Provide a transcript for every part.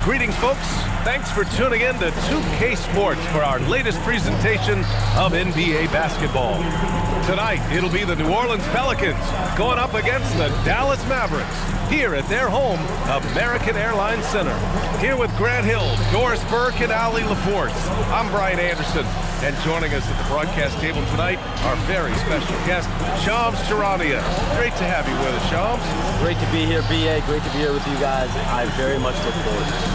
Greetings, folks. Thanks for tuning in to 2K Sports for our latest presentation of NBA basketball. Tonight, it'll be the New Orleans Pelicans going up against the Dallas Mavericks here at their home, American Airlines Center. Here with Grant Hill, Doris Burke, and Ali LaForce, I'm Brian Anderson. And joining us at the broadcast table tonight, our very special guest, Shams Charania. Great to have you with us, Shams. Great to be here, BA. Great to be here with you guys. I very much look forward to it.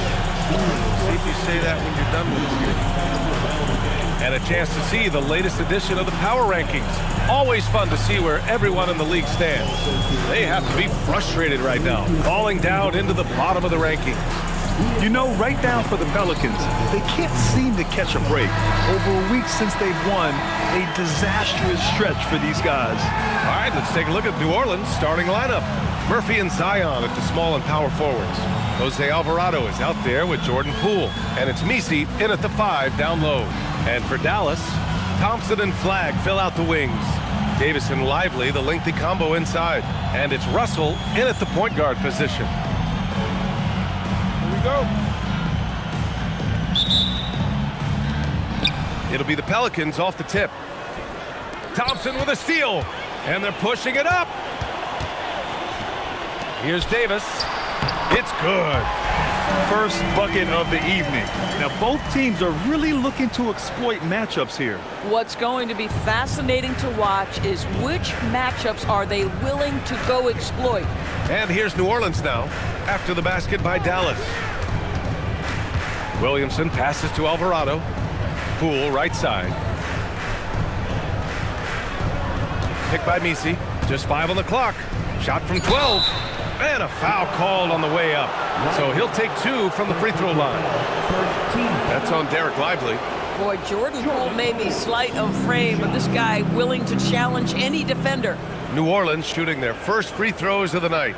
See if you say that when you're done with us here. And a chance to see the latest edition of the Power Rankings. Always fun to see where everyone in the league stands. They have to be frustrated right now, falling down into the bottom of the rankings. You know, right now for the Pelicans, they can't seem to catch a break. Over a week since they've won, a disastrous stretch for these guys. All right, let's take a look at New Orleans' starting lineup. Murphy and Zion at the small and power forwards. Jose Alvarado is out there with Jordan Poole, and it's Misi in at the 5 down low. And for Dallas, Thompson and Flagg fill out the wings. Davis and Lively, the lengthy combo inside. And it's Russell in at the point guard position. Go. It'll be the Pelicans off the tip. Thompson with a steal, and they're pushing it up. Here's Davis. It's good. First bucket of the evening. Now, both teams are really looking to exploit matchups here. What's going to be fascinating to watch is which matchups are they willing to go exploit. And here's New Orleans now, after the basket by Dallas. Williamson passes to Alvarado. Poole right side. Picked by Misi. Just 5 on the clock. Shot from 12. And a foul called on the way up. So he'll take 2 from the free throw line. That's on Derek Lively. Boy, Jordan Poole may be slight of frame, but this guy willing to challenge any defender. New Orleans shooting their first free throws of the night.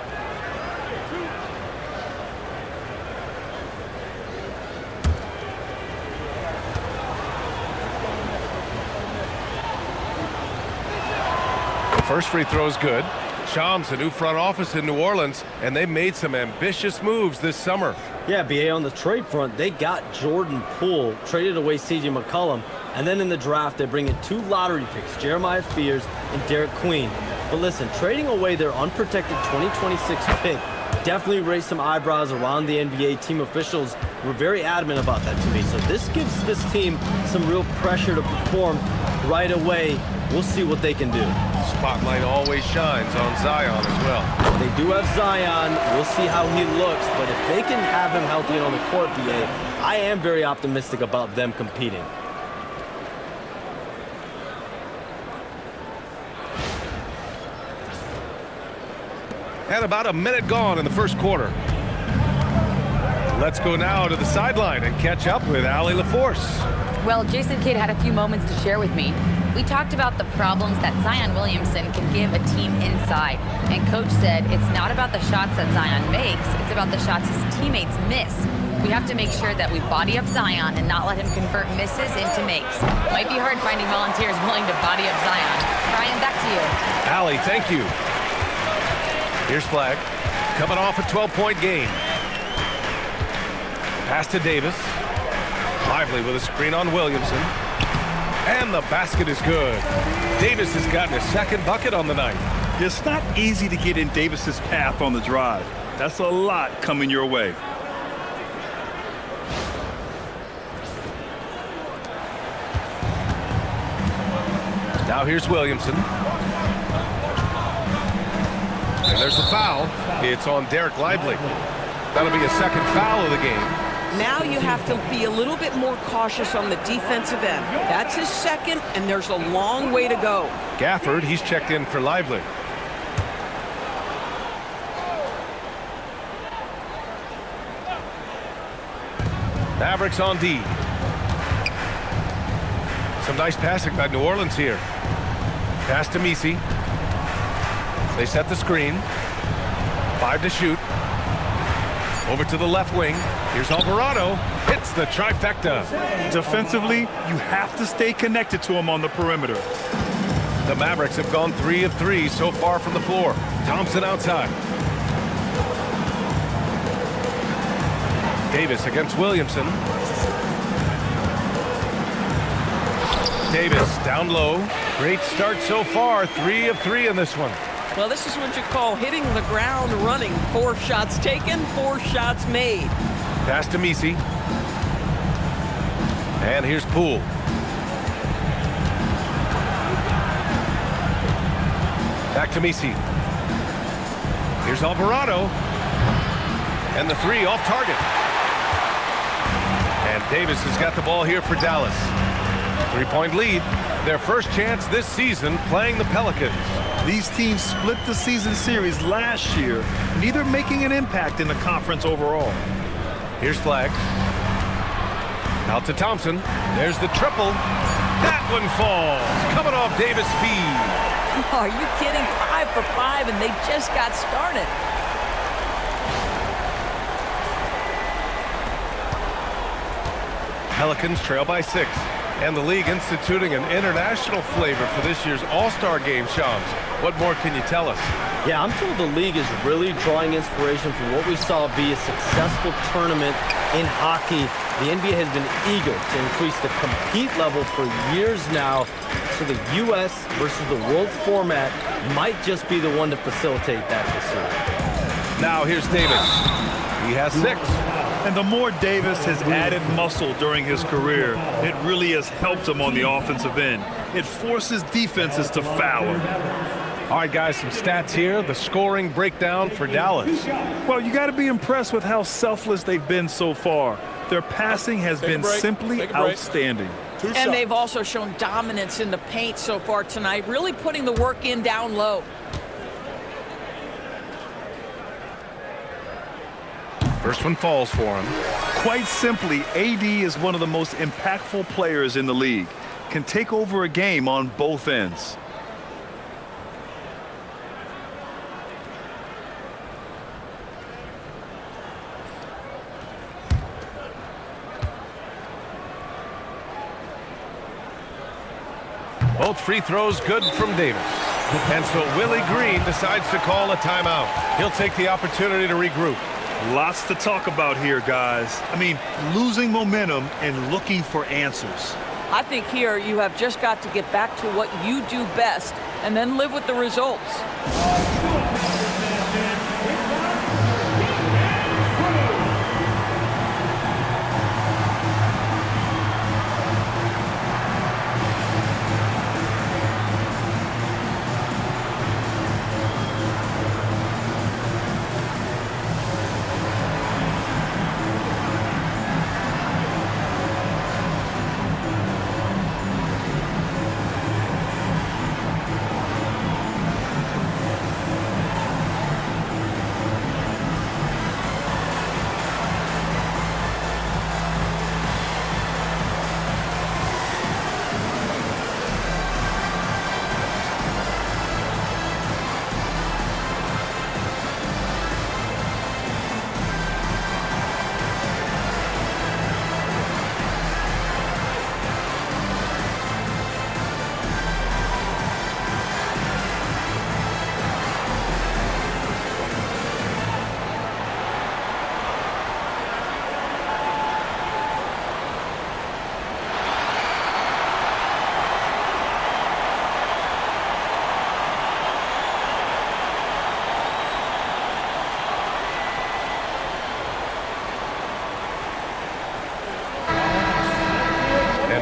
First free throw is good. Shams, a new front office in New Orleans, and they made some ambitious moves this summer. Yeah, BA, on the trade front, they got Jordan Poole, traded away C.J. McCollum, and then in the draft, they bring in 2 lottery picks, Jeremiah Fears and Derek Queen. But listen, trading away their unprotected 2026 pick definitely raised some eyebrows around the NBA. Team officials were very adamant about that to me. So this gives this team some real pressure to perform right away. We'll see what they can do. Spotlight always shines on Zion as well. They do have Zion. We'll see how he looks. But if they can have him healthy and on the court, BA, I am very optimistic about them competing. And about a minute gone in the first quarter. Let's go now to the sideline and catch up with Ali LaForce. Well, Jason Kidd had a few moments to share with me. We talked about the problems that Zion Williamson can give a team inside. And Coach said it's not about the shots that Zion makes, it's about the shots his teammates miss. We have to make sure that we body up Zion and not let him convert misses into makes. Might be hard finding volunteers willing to body up Zion. Brian, back to you. Ali, thank you. Here's Flagg, coming off a 12-point game. Pass to Davis. Lively with a screen on Williamson. And the basket is good. Davis has gotten his second bucket on the night. It's not easy to get in Davis's path on the drive. That's a lot coming your way. Now here's Williamson. And there's the foul. It's on Derek Lively. That'll be a second foul of the game. Now you have to be a little bit more cautious on the defensive end. That's his second, and there's a long way to go. Gafford, he's checked in for Lively. Mavericks on D. Some nice passing by New Orleans here. Pass to Misi. They set the screen. 5 to shoot. Over to the left wing. Here's Alvarado. Hits the trifecta. Defensively, you have to stay connected to him on the perimeter. The Mavericks have gone 3 of 3 so far from the floor. Thompson outside. Davis against Williamson. Davis down low. Great start so far. 3 of 3 in this one. Well, this is what you call hitting the ground running. 4 shots taken, 4 shots made. Pass to Messi. And here's Poole. Back to Messi. Here's Alvarado. And the 3 off target. And Davis has got the ball here for Dallas. 3-point lead. Their first chance this season playing the Pelicans. These teams split the season series last year, neither making an impact in the conference overall. Here's Flag. Out to Thompson. There's the triple. That one falls. Coming off Davis' feed. Are you kidding? 5 for 5, and they just got started. Pelicans trail by 6. And the league instituting an international flavor for this year's All-Star game, Shams. What more can you tell us? Yeah, I'm told the league is really drawing inspiration from what we saw be a successful tournament in hockey. The NBA has been eager to increase the compete level for years now, so the U.S. versus the world format might just be the one to facilitate that this year. Now here's Davis. He has 6. And the more Davis has added muscle during his career, it really has helped him on the offensive end. It forces defenses to foul. All right, guys, some stats here. The scoring breakdown for Dallas. Well, you got to be impressed with how selfless they've been so far. Their passing has been simply outstanding. And they've also shown dominance in the paint so far tonight, really putting the work in down low. First one falls for him. Quite simply, AD is one of the most impactful players in the league. Can take over a game on both ends. Both free throws good from Davis. And so Willie Green decides to call a timeout. He'll take the opportunity to regroup. Lots to talk about here, guys. I mean, losing momentum and looking for answers. I think here you have just got to get back to what you do best and then live with the results.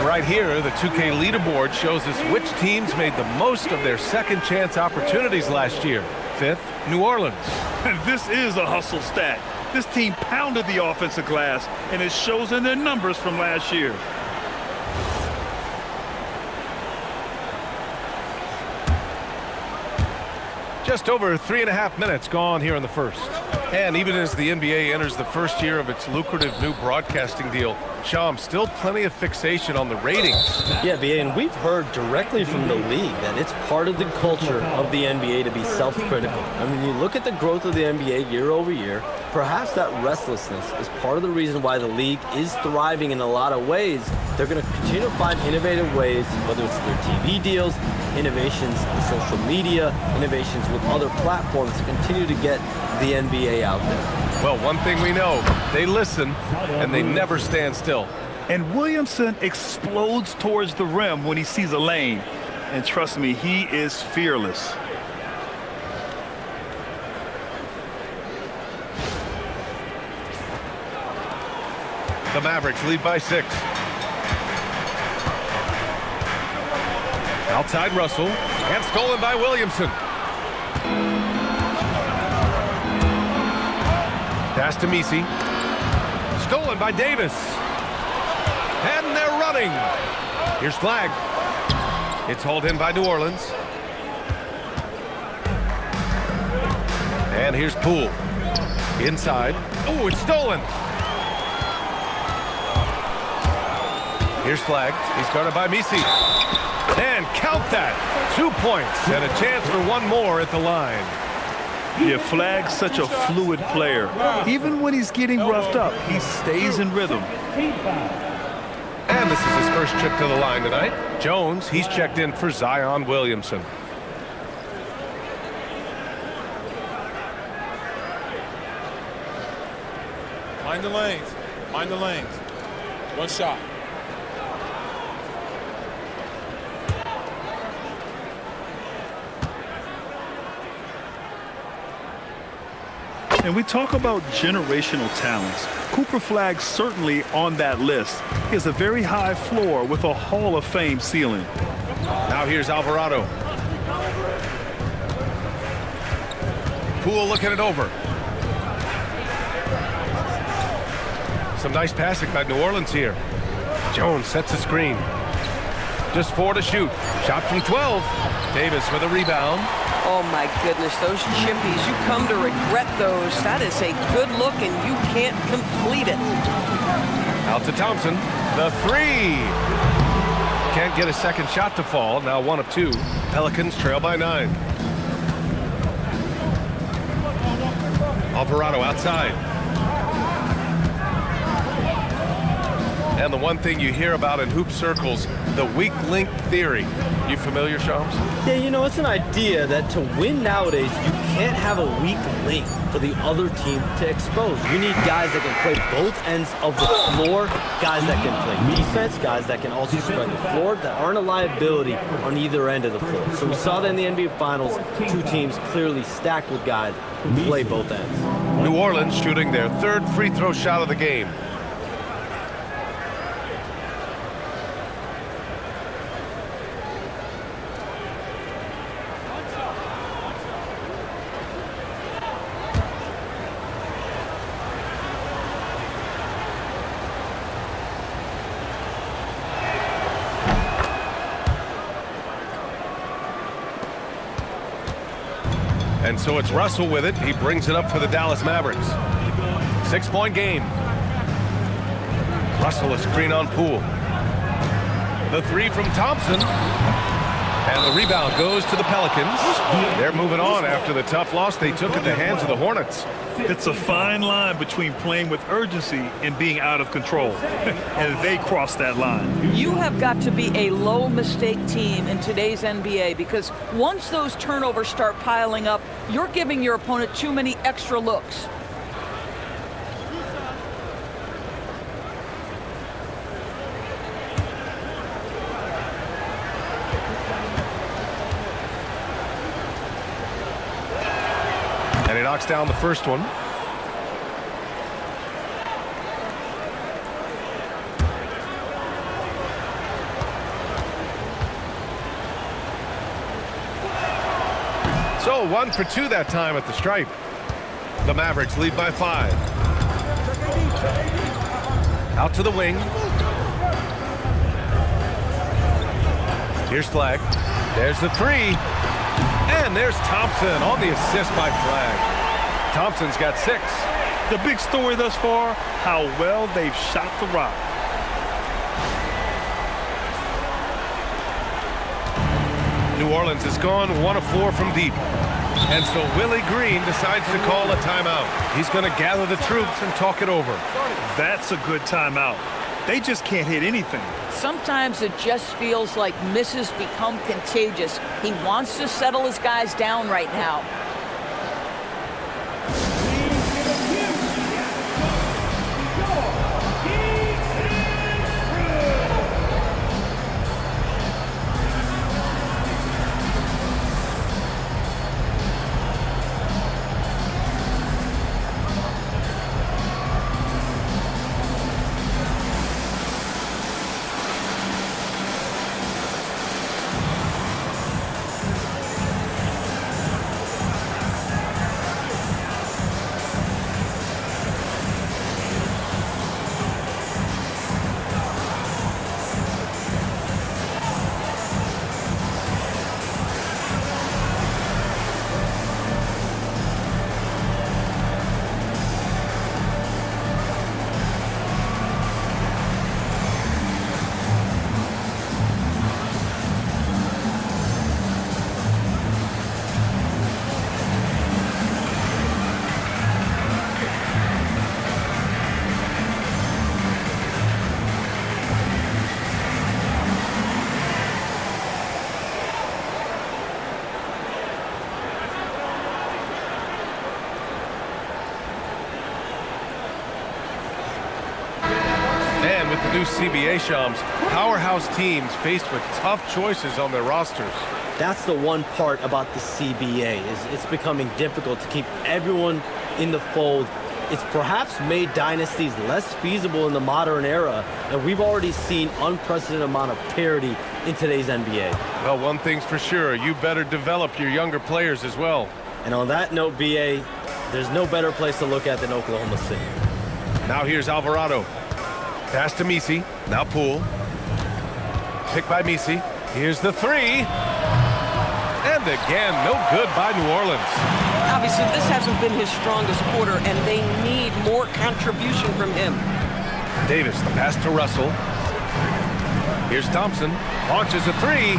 Right here, the 2K leaderboard shows us which teams made the most of their second chance opportunities last year. 5th, New Orleans. And this is a hustle stat. This team pounded the offensive glass, and it shows in their numbers from last year. Just over 3.5 minutes gone here in the first. And even as the NBA enters the first year of its lucrative new broadcasting deal, Sham, still plenty of fixation on the ratings. Yeah, BA, and we've heard directly from the league that it's part of the culture of the NBA to be self-critical. I mean, you look at the growth of the NBA year over year, perhaps that restlessness is part of the reason why the league is thriving in a lot of ways. they're going to continue to find innovative ways, whether it's their TV deals, innovations in social media, innovations with other platforms to continue to get the NBA out there. Well, one thing we know, they listen and they never stand still. And Williamson explodes towards the rim when he sees a lane. And trust me, he is fearless. The Mavericks lead by 6. Outside Russell, and stolen by Williamson. Pass to Messi. Stolen by Davis. And they're running. Here's flag. It's hauled in by New Orleans. And here's Poole. Inside. Oh, it's stolen. Here's flag. He's guarded by Messi. And count that. 2 points and a chance for one more at the line. Yeah, Flag's such a fluid player. Even when he's getting roughed up, he stays in rhythm. And this is his first trip to the line tonight. Jones, he's checked in for Zion Williamson. Mind the lanes. Mind the lanes. One shot. And we talk about generational talents. Cooper Flag's certainly on that list. He has a very high floor with a Hall of Fame ceiling. Now here's Alvarado. Poole looking it over. Some nice passing by New Orleans here. Jones sets a screen. Just 4 to shoot. Shot from 12. Davis with a rebound. Oh, my goodness, those chippies, you come to regret those. That is a good look, and you can't complete it. Out to Thompson. The 3. Can't get a second shot to fall. Now 1 of 2. Pelicans trail by 9. Alvarado outside. And the one thing you hear about in hoop circles, the weak link theory. You familiar, Shams? Yeah, you know, it's an idea that to win nowadays, you can't have a weak link for the other team to expose. You need guys that can play both ends of the floor, guys that can play defense, guys that can also spread the floor, that aren't a liability on either end of the floor. So we saw that in the NBA Finals, 2 teams clearly stacked with guys who play both ends. New Orleans shooting their 3rd free throw shot of the game. And so it's Russell with it. He brings it up for the Dallas Mavericks. 6-point game. Russell a screen on Poole. The 3 from Thompson. And the rebound goes to the Pelicans. They're moving on after the tough loss they took at the hands of the Hornets. It's a fine line between playing with urgency and being out of control. And they cross that line. You have got to be a low mistake team in today's NBA, because once those turnovers start piling up, you're giving your opponent too many extra looks. And he knocks down the first one. So 1 for 2 that time at the stripe. The Mavericks lead by 5. Out to the wing. Here's Flag. There's the 3. And there's Thompson on the assist by Flag. Thompson's got 6. The big story thus far, how well they've shot the rock. New Orleans has gone 1 of 4 from deep. And so Willie Green decides to call a timeout. He's going to gather the troops and talk it over. That's a good timeout. They just can't hit anything. Sometimes it just feels like misses become contagious. He wants to settle his guys down right now. And with the new CBA, Shams, powerhouse teams faced with tough choices on their rosters. That's the one part about the CBA, is it's becoming difficult to keep everyone in the fold. It's perhaps made dynasties less feasible in the modern era, and we've already seen unprecedented amount of parity in today's NBA. Well, one thing's for sure, you better develop your younger players as well. And on that note, BA, there's no better place to look at than Oklahoma City. Now here's Alvarado. Pass to Misi. Now Poole. Pick by Misi. Here's the three. And again, no good by New Orleans. Obviously, this hasn't been his strongest quarter, and they need more contribution from him. Davis, the pass to Russell. Here's Thompson. Launches a three.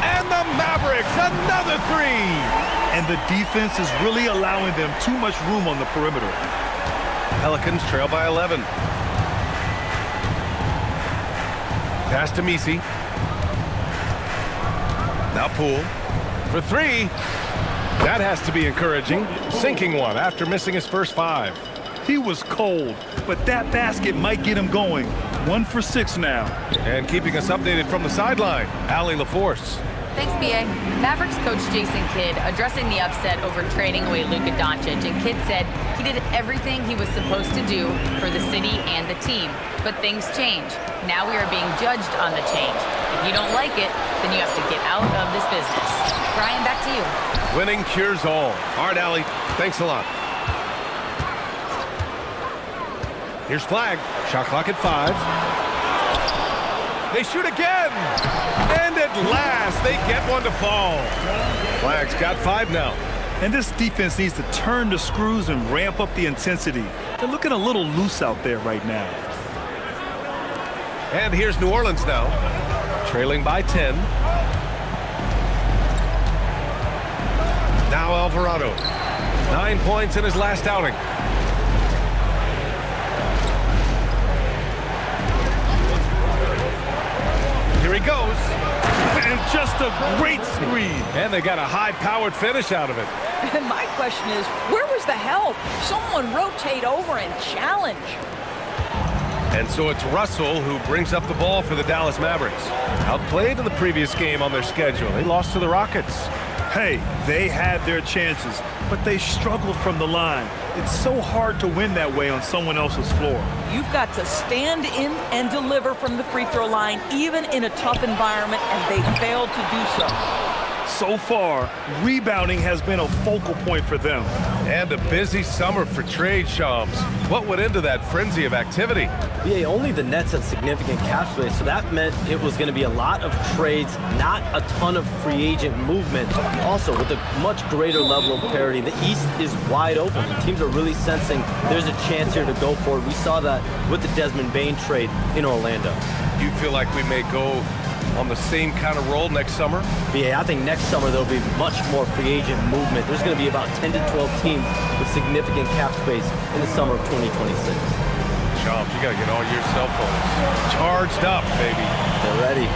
And the Mavericks, another three. And the defense is really allowing them too much room on the perimeter. Pelicans trail by 11. Pass to Misi. Now Poole for three. That has to be encouraging. Sinking one after missing his first five. He was cold, but that basket might get him going. 1 for 6 now. And keeping us updated from the sideline, Allie LaForce. Thanks, BA. Mavericks coach Jason Kidd addressing the upset over trading away Luka Dončić, and Kidd said he did everything he was supposed to do for the city and the team. But things change. Now we are being judged on the change. If you don't like it, then you have to get out of this business. Brian, back to you. Winning cures all. All right, Allie, thanks a lot. Here's Flag. Shot clock at 5. They shoot again. And at last, they get one to fall. Flag's got 5 now. And this defense needs to turn the screws and ramp up the intensity. They're looking a little loose out there right now. And here's New Orleans now, trailing by 10. Now Alvarado, 9 points in his last outing. Here he goes. And just a great screen. And they got a high-powered finish out of it. And my question is, where was the help? Someone rotate over and challenge. And so it's Russell who brings up the ball for the Dallas Mavericks. Outplayed in the previous game on their schedule. They lost to the Rockets. Hey, they had their chances, but they struggled from the line. It's so hard to win that way on someone else's floor. You've got to stand in and deliver from the free throw line, even in a tough environment, and they failed to do so. So far, rebounding has been a focal point for them. And a busy summer for trade, Shams. What went into that frenzy of activity? Yeah, only the Nets had significant cap space, so that meant it was going to be a lot of trades, not a ton of free agent movement. Also, with a much greater level of parity, the East is wide open. The teams are really sensing there's a chance here to go for it. We saw that with the Desmond Bane trade in Orlando. You feel like we may go on the same kind of roll next summer? Yeah, I think next summer there'll be much more free agent movement. There's going to be about 10 to 12 teams with significant cap space in the summer of 2026. Shams, you got to get all your cell phones charged up, baby. They're ready.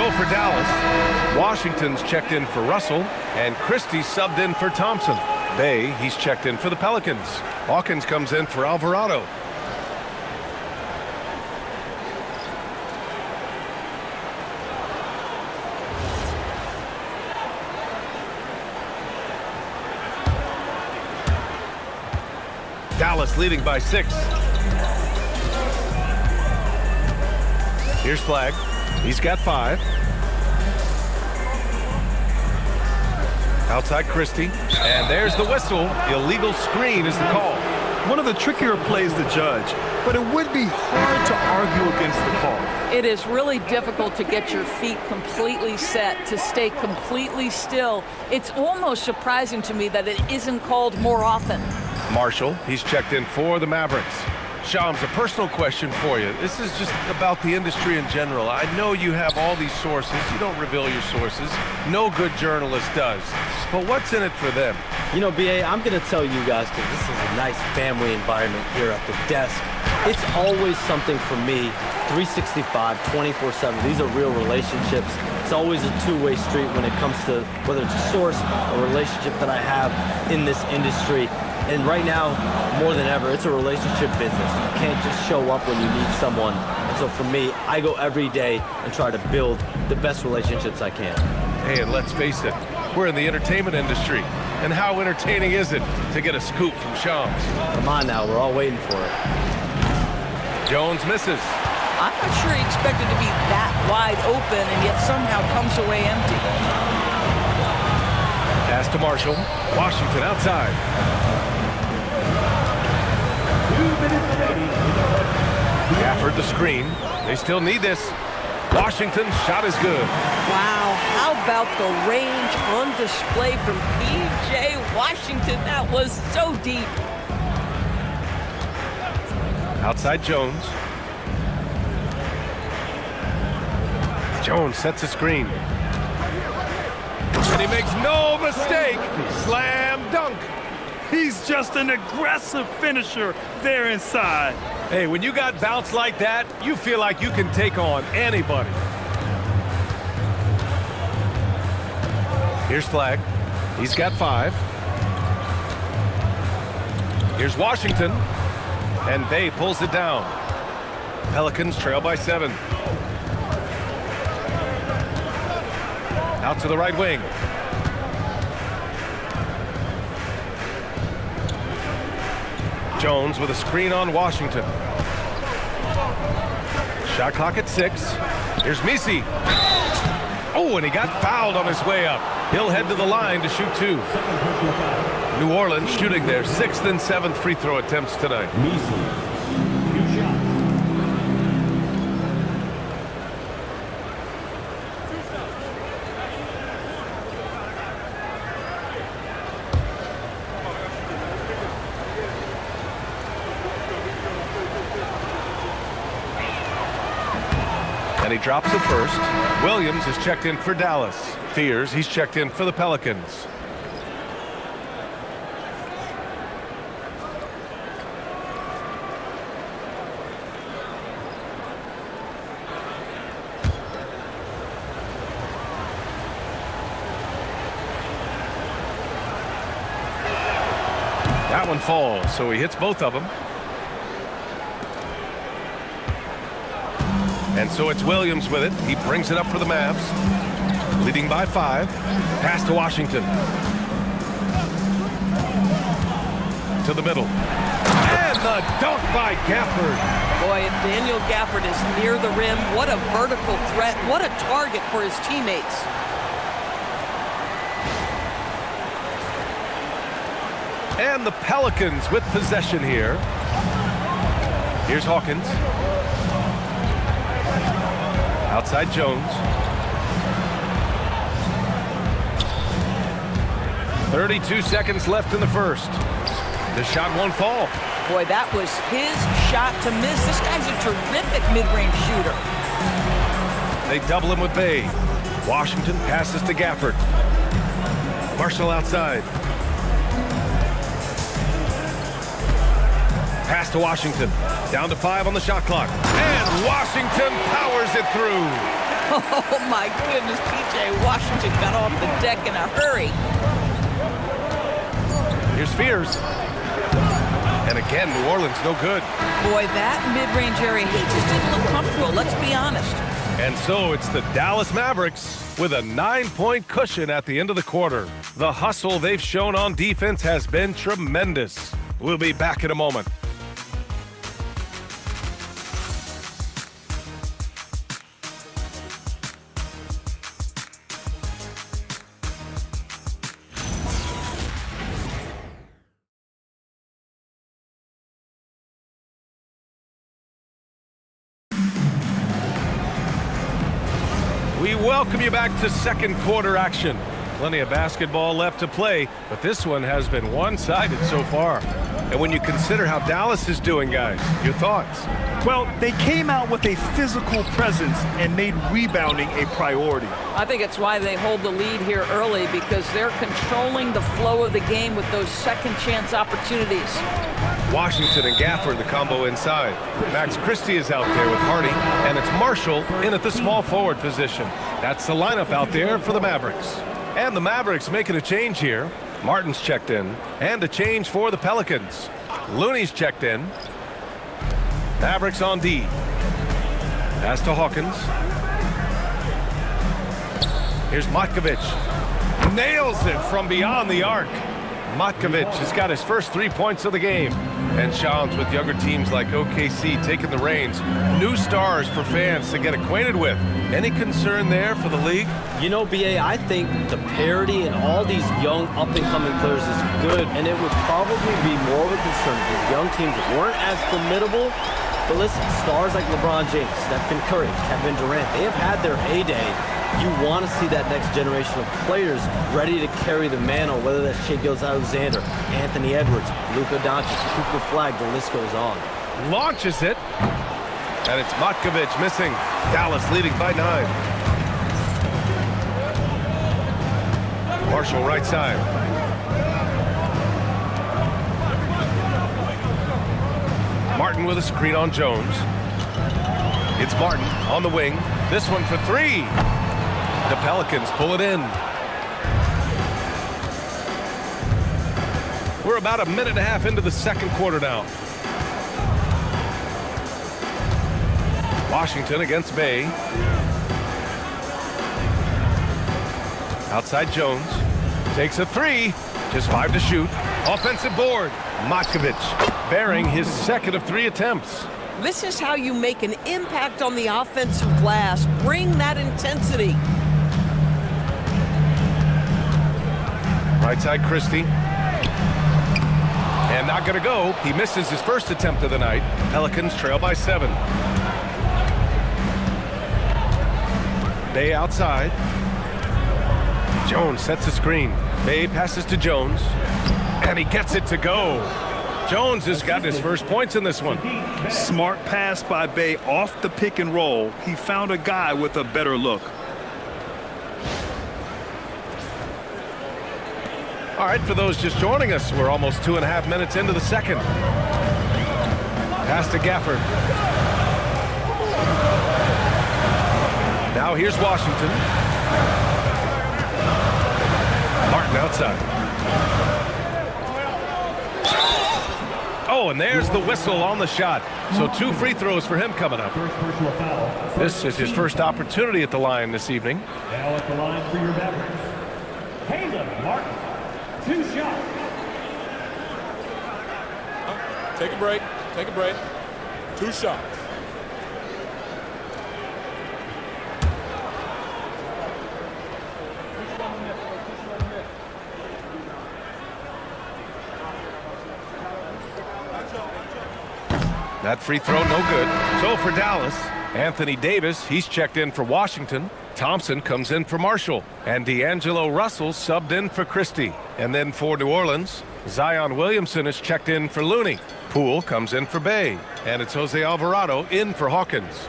For Dallas, Washington's checked in for Russell, and Christie subbed in for Thompson. Bay, he's checked in for the Pelicans. Hawkins comes in for Alvarado. Dallas leading by 6. Here's Flag. He's got 5. Outside Christie, and there's the whistle. Illegal screen is the call. One of the trickier plays to judge, but it would be hard to argue against the call. It is really difficult to get your feet completely set, to stay completely still. It's almost surprising to me that it isn't called more often. Marshall, he's checked in for the Mavericks. Shams, a personal question for you. This is just about the industry in general. I know you have all these sources. You don't reveal your sources. No good journalist does. But what's in it for them? You know, B.A., I'm going to tell you guys, because this is a nice family environment here at the desk. It's always something for me, 365, 24/7. These are real relationships. It's always a two-way street when it comes to whether it's a source or relationship that I have in this industry. And right now, more than ever, it's a relationship business. You can't just show up when you need someone. And so for me, I go every day and try to build the best relationships I can. Hey, and let's face it, we're in the entertainment industry. And how entertaining is it to get a scoop from Shams? Come on now, we're all waiting for it. Jones misses. I'm not sure he expected to be that wide open and yet somehow comes away empty. Pass to Marshall. Washington outside. Gafford the screen. They still need this. Washington's shot is good. Wow, how about the range on display from P.J. Washington? That was so deep. Outside Jones. Jones sets a screen. And he makes no mistake. Slam dunk. He's just an aggressive finisher there inside. Hey, when you got bounce like that, you feel like you can take on anybody. Here's Flag. He's got 5. Here's Washington. And Bay pulls it down. Pelicans trail by 7. Out to the right wing. Jones with a screen on Washington. Shot clock at 6. Here's Misi. Oh, and he got fouled on his way up. He'll head to the line to shoot 2. New Orleans shooting their 6th and 7th free throw attempts tonight. And he drops it first. Williams is checked in for Dallas. Fears he's checked in for the Pelicans. That one falls, so he hits both of them. And so it's Williams with it. He brings it up for the Mavs. Leading by 5. Pass to Washington. To the middle. And the dunk by Gafford. Boy, if Daniel Gafford is near the rim, what a vertical threat. What a target for his teammates. And the Pelicans with possession here. Here's Hawkins. Outside Jones. 32 seconds left in the first. The shot won't fall. Boy, that was his shot to miss. This guy's a terrific mid-range shooter. They double him with Bay. Washington passes to Gafford. Marshall outside. Pass to Washington. Down to 5 on the shot clock. And Washington powers it through. Oh, my goodness. P.J. Washington got off the deck in a hurry. Here's Fears. And again, New Orleans no good. Boy, that mid-range area, he just didn't look comfortable, let's be honest. And so it's the Dallas Mavericks with a 9-point cushion at the end of the quarter. The hustle they've shown on defense has been tremendous. We'll be back in a moment. We welcome you back to second quarter action. Plenty of basketball left to play, but this one has been one-sided so far. And when you consider how Dallas is doing, guys, your thoughts? Well, they came out with a physical presence and made rebounding a priority. I think it's why they hold the lead here early, because they're controlling the flow of the game with those second chance opportunities. Washington and Gafford, the combo inside. Max Christie is out there with Hardy, and it's Marshall in at the small forward position. That's the lineup out there for the Mavericks. And the Mavericks making a change here. Martin's checked in, and a change for the Pelicans. Looney's checked in. Mavericks on D. Pass to Hawkins. Here's Matkovic. Nails it from beyond the arc. Matkovic has got his first 3 points of the game. And Showns with younger teams like OKC taking the reins. New stars for fans to get acquainted with. Any concern there for the league? You know, BA, I think the parity in all these young up-and-coming players is good, and it would probably be more of a concern if young teams weren't as formidable. But listen, stars like LeBron James, Stephen Curry, Kevin Durant, they have had their heyday. You want to see that next generation of players ready to carry the mantle, whether that's Shai Gilgeous-Alexander, Anthony Edwards, Luka Dončić, Cooper Flag, the list goes on. Launches it. And it's Matkovic missing. Dallas leading by 9. Marshall right side. Martin with a screen on Jones. It's Martin on the wing. This one for 3. The Pelicans pull it in. We're about a minute and a half into the second quarter now. Washington against Bay. Outside Jones. Takes a 3. Just 5 to shoot. Offensive board. Matkovic bearing his second of 3 attempts. This is how you make an impact on the offensive glass. Bring that intensity. Right side Christie. And not going to go. He misses his first attempt of the night. Pelicans trail by 7. Bay outside. Jones sets a screen. Bay passes to Jones. And he gets it to go. Jones has got his first points in this one. Smart pass by Bay off the pick and roll. He found a guy with a better look. All right, for those just joining us, we're almost 2.5 minutes into the second. Pass to Gafford. Now here's Washington. Martin outside. Oh, and there's the whistle on the shot. So 2 free throws for him coming up. This is his first opportunity at the line this evening. Now at the line for your Mavericks, Caleb Martin, 2 shots. Take a break. Take a break. 2 shots. That free throw, no good. So for Dallas, Anthony Davis, he's checked in for Washington. Thompson comes in for Marshall. And D'Angelo Russell subbed in for Christie. And then for New Orleans, Zion Williamson is checked in for Looney. Poole comes in for Bay. And it's Jose Alvarado in for Hawkins.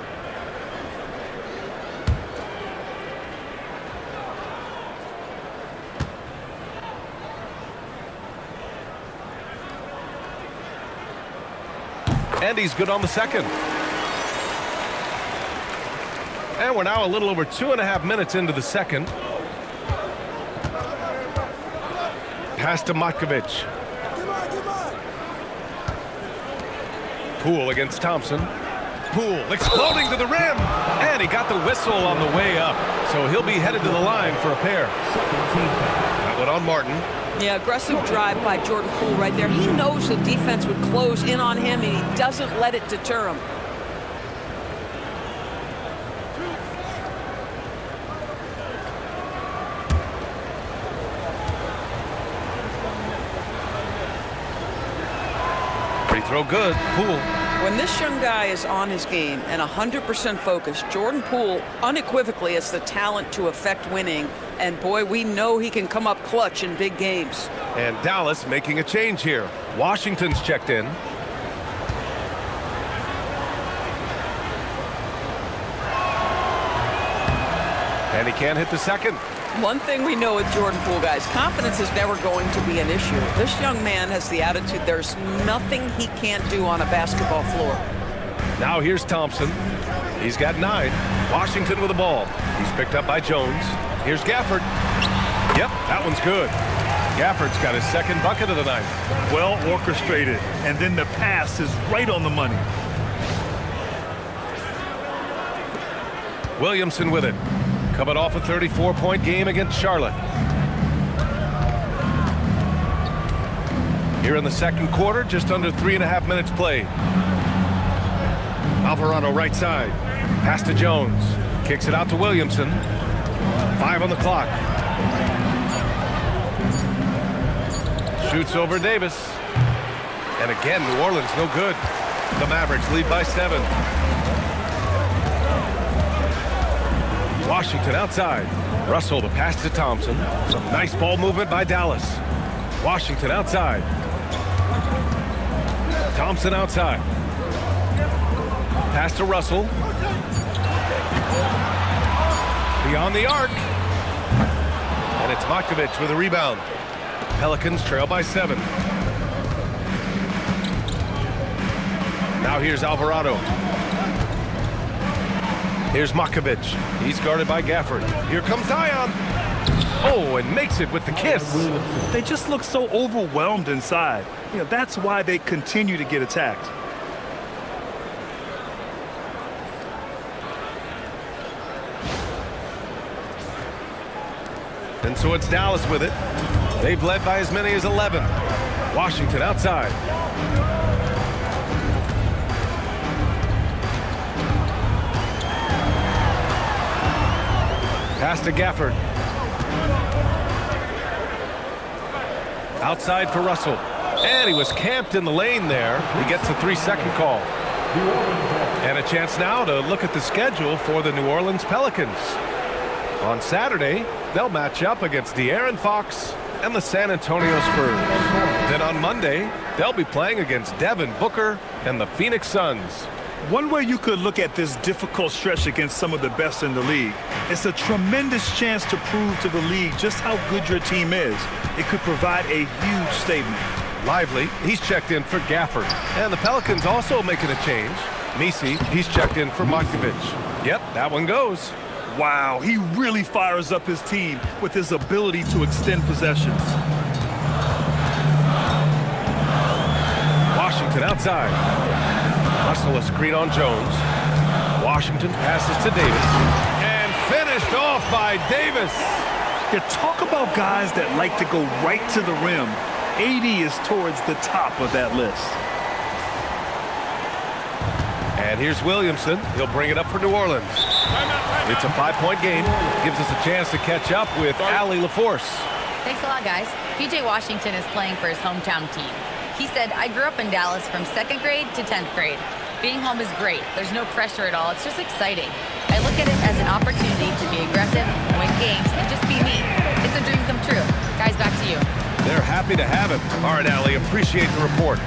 And he's good on the second. And we're now a little over 2.5 minutes into the second. Pass to Matkovic. Poole against Thompson. Poole exploding to the rim. And he got the whistle on the way up. So he'll be headed to the line for a pair. That one on Martin. Yeah, aggressive drive by Jordan Poole right there. He knows the defense would close in on him, and he doesn't let it deter him. Free throw good. Poole. When this young guy is on his game and 100% focused, Jordan Poole unequivocally has the talent to affect winning. And boy, we know he can come up clutch in big games. And Dallas making a change here. Washington's checked in. And he can't hit the second. One thing we know with Jordan Poole, guys, confidence is never going to be an issue. This young man has the attitude there's nothing he can't do on a basketball floor. Now here's Thompson. He's got 9. Washington with the ball. He's picked up by Jones. Here's Gafford. Yep, that one's good. Gafford's got his second bucket of the night. Well orchestrated, and then the pass is right on the money. Williamson with it. Coming off a 34-point game against Charlotte. Here in the second quarter, just under 3.5 minutes played. Alvarado right side. Pass to Jones. Kicks it out to Williamson. 5 on the clock. Shoots over Davis. And again, New Orleans no good. The Mavericks lead by 7. Washington outside. Russell the pass to Thompson. Some nice ball movement by Dallas. Washington outside. Thompson outside. Pass to Russell. Beyond the arc. And it's Matkovic with a rebound. Pelicans trail by 7. Now here's Alvarado. Here's Matkovic. He's guarded by Gafford. Here comes Zion. Oh, and makes it with the kiss. They just look so overwhelmed inside. You know, that's why they continue to get attacked. And so it's Dallas with it. They've led by as many as 11. Washington outside. Pass to Gafford. Outside for Russell. And he was camped in the lane there. He gets a 3-second call. And a chance now to look at the schedule for the New Orleans Pelicans. On Saturday, they'll match up against De'Aaron Fox and the San Antonio Spurs. Then on Monday, they'll be playing against Devin Booker and the Phoenix Suns. One way you could look at this difficult stretch against some of the best in the league, it's a tremendous chance to prove to the league just how good your team is. It could provide a huge statement. Lively, he's checked in for Gafford. And the Pelicans also making a change. Misi, he's checked in for Matkovic. Yep, that one goes. Wow, he really fires up his team with his ability to extend possessions. Washington Williamson outside. Russell a screen on Jones. Washington passes to Davis. And finished off by Davis. You talk about guys that like to go right to the rim. AD is towards the top of that list. And here's Williamson. He'll bring it up for New Orleans. It's a 5-point game. Gives us a chance to catch up with Allie LaForce. Thanks a lot, guys. PJ Washington is playing for his hometown team. He said, I grew up in Dallas from 2nd grade to 10th grade. Being home is great. There's no pressure at all. It's just exciting. I look at it as an opportunity to be aggressive, win games, and just be me. It's a dream come true. Guys, back to you. They're happy to have him. All right, Allie, appreciate the report.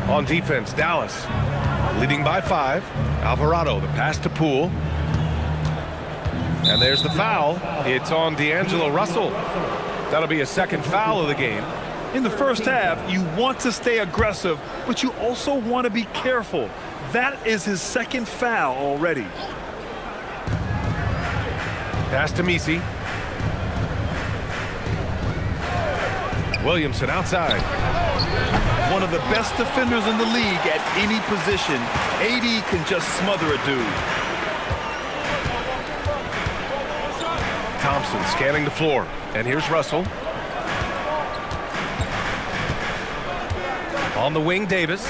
On defense, Dallas leading by 5. Alvarado, the pass to Poole. And there's the foul. It's on D'Angelo Russell. That'll be a 2nd foul of the game. In the first half, you want to stay aggressive, but you also want to be careful. That is his 2nd foul already. Pass to Messi. Williamson outside. One of the best defenders in the league at any position. AD can just smother a dude. Thompson scanning the floor. And here's Russell. On the wing, Davis.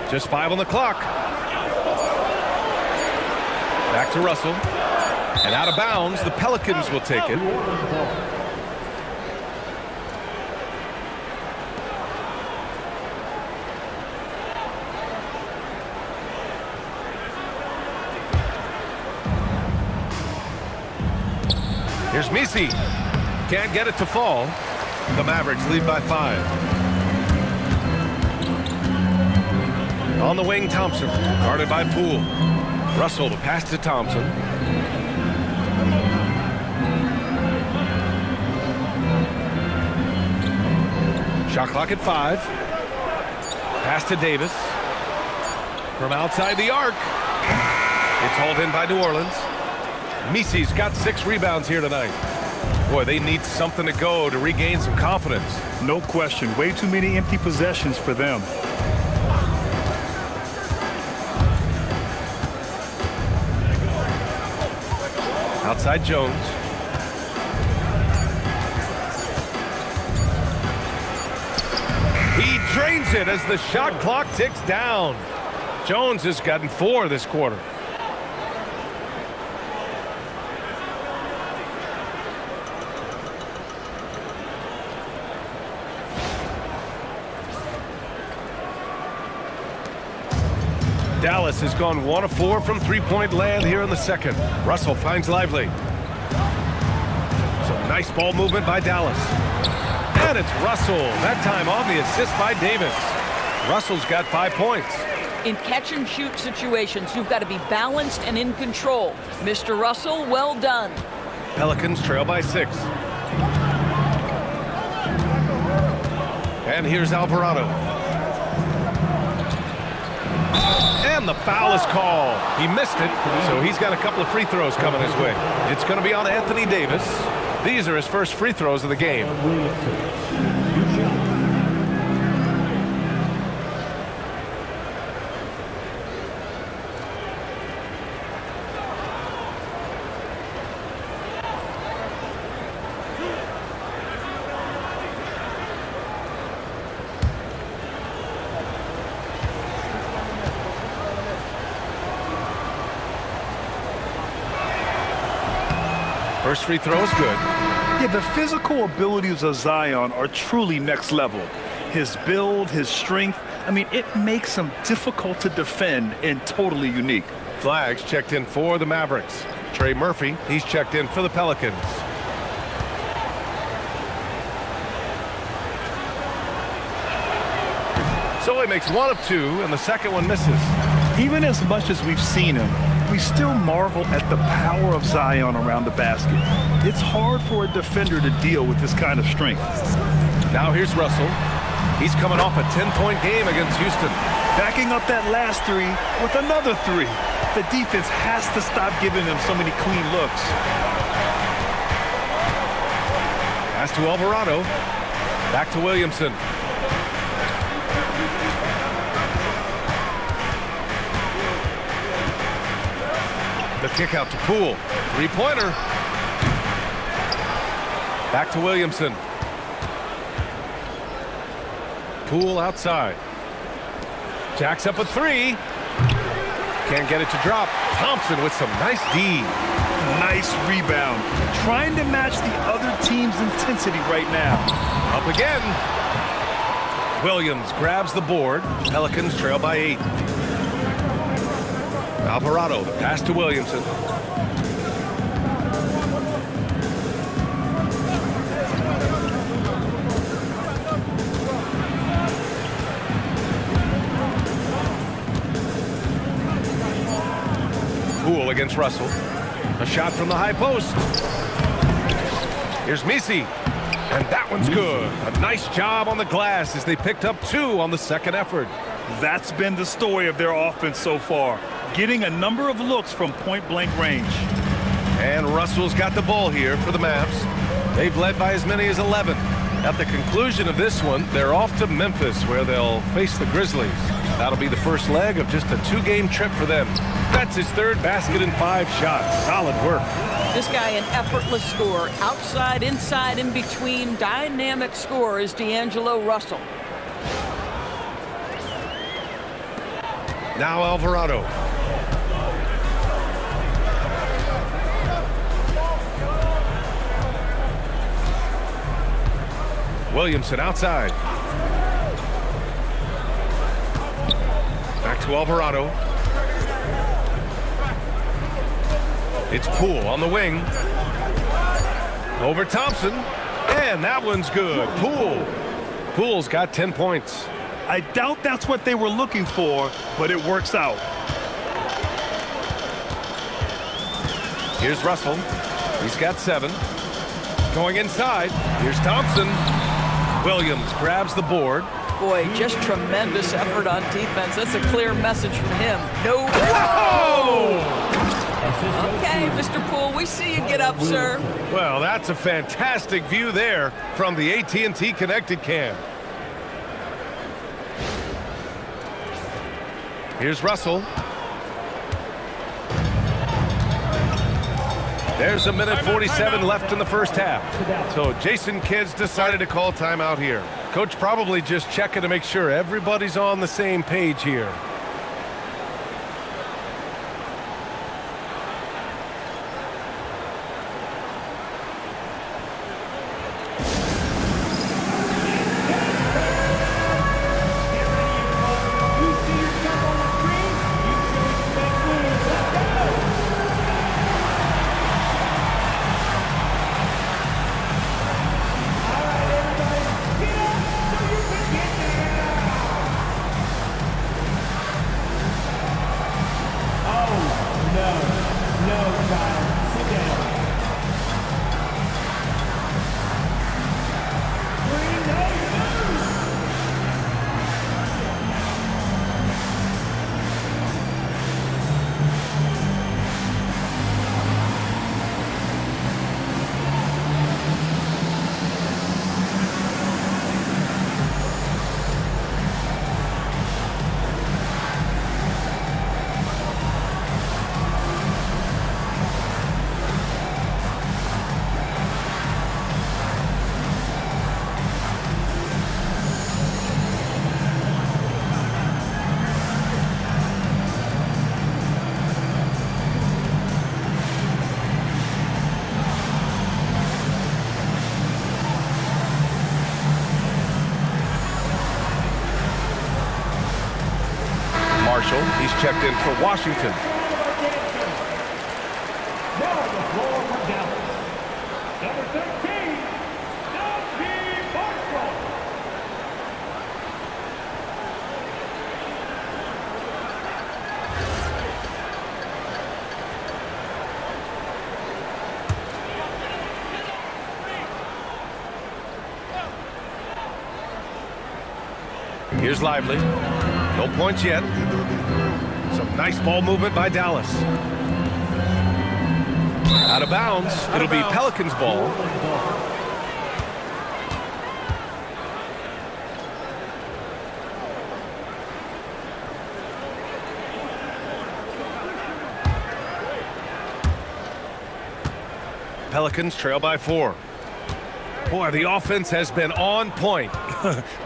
Just 5 on the clock. Back to Russell. And out of bounds, the Pelicans will take it. Here's Messi. Can't get it to fall. The Mavericks lead by 5. On the wing, Thompson. Guarded by Poole. Russell, the pass to Thompson. Shot clock at 5. Pass to Davis. From outside the arc. It's hauled in by New Orleans. Messi's got 6 rebounds here tonight. Boy, they need something to go to regain some confidence. No question. Way too many empty possessions for them. Outside Jones. He drains it as the shot clock ticks down. Jones has gotten 4 this quarter. Dallas has gone 1 of 4 from 3-point land here in the 2nd. Russell finds Lively. Some nice ball movement by Dallas. And it's Russell, that time on the assist by Davis. Russell's got 5 points. In catch-and-shoot situations, you've got to be balanced and in control. Mr. Russell, well done. Pelicans trail by 6. And here's Alvarado. And the foul is called. He missed it, so he's got a couple of free throws coming his way. It's going to be on Anthony Davis. These are his first free throws of the game. First free throw is good. Yeah, the physical abilities of Zion are truly next level. His build, his strength, I mean, it makes him difficult to defend and totally unique. Flags checked in for the Mavericks. Trey Murphy, he's checked in for the Pelicans. So he makes one of two, and the second one misses. Even as much as we've seen him, we still marvel at the power of Zion around the basket. It's hard for a defender to deal with this kind of strength. Now here's Russell. He's coming off a 10-point game against Houston. Backing up that last three with another three. The defense has to stop giving them so many clean looks. Pass to Alvarado. Back to Williamson. The kick out to Poole. Three-pointer. Back to Williamson. Poole outside. Jacks up a three. Can't get it to drop. Thompson with some nice D. Nice rebound. Trying to match the other team's intensity right now. Up again. Williams grabs the board. Pelicans trail by 8. Alvarado, the pass to Williamson. Poole against Russell. A shot from the high post. Here's Misi. And that one's good. A nice job on the glass as they picked up 2 on the second effort. That's been the story of their offense so far. Getting a number of looks from point-blank range. And Russell's got the ball here for the Mavs. They've led by as many as 11. At the conclusion of this one, they're off to Memphis, where they'll face the Grizzlies. That'll be the first leg of just a 2-game trip for them. That's his 3rd basket in 5 shots. Solid work. This guy, an effortless scorer. Outside, inside, in between. Dynamic scorer is D'Angelo Russell. Now Alvarado. Williamson outside. Back to Alvarado. It's Poole on the wing. Over Thompson. And that one's good. Poole's got 10 points. I doubt that's what they were looking for, but it works out. Here's Russell. He's got 7. Going inside. Here's Thompson. Williams grabs the board. Boy, just tremendous effort on defense. That's a clear message from him. No. Whoa! Okay, Mr. Poole, we see you get up, sir. Well, that's a fantastic view there from the AT&T Connected Cam. Here's Russell. There's 1:47 left in the first half. So Jason Kidd's decided to call timeout here. Coach probably just checking to make sure everybody's on the same page here. Marshall, he's checked in for Washington. Now on the floor for Dallas. Number 13, Marshall. Here's Lively. No points yet. Some nice ball movement by Dallas. Out of bounds. It'll be Pelicans ball. Pelicans trail by 4. Boy, the offense has been on point.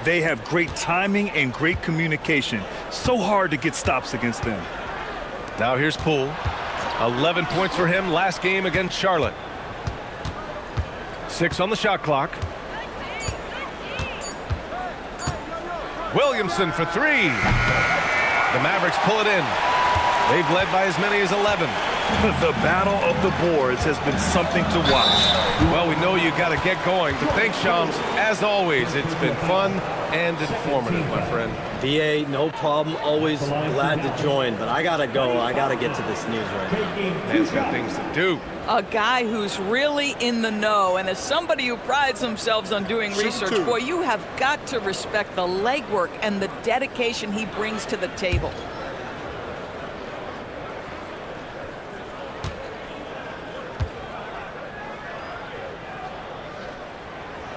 They have great timing and great communication. So hard to get stops against them. Now here's Poole. 11 points for him last game against Charlotte. 6 on the shot clock. Williamson for 3. The Mavericks pull it in. They've led by as many as 11. The battle of the boards has been something to watch. Well, we know you got to get going, but thanks, Shams. As always, it's been fun and informative, my friend. BA, no problem. Always glad to join, but I gotta go. I gotta get to this news right now. Man's got things to do. A guy who's really in the know, and as somebody who prides themselves on doing research, boy, you have got to respect the legwork and the dedication he brings to the table.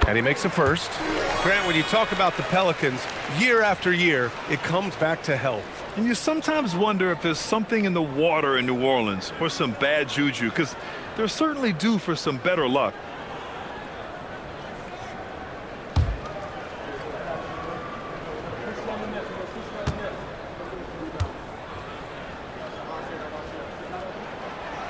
And he makes the first. Grant, when you talk about the Pelicans, year after year, it comes back to health. And you sometimes wonder if there's something in the water in New Orleans or some bad juju, because they're certainly due for some better luck.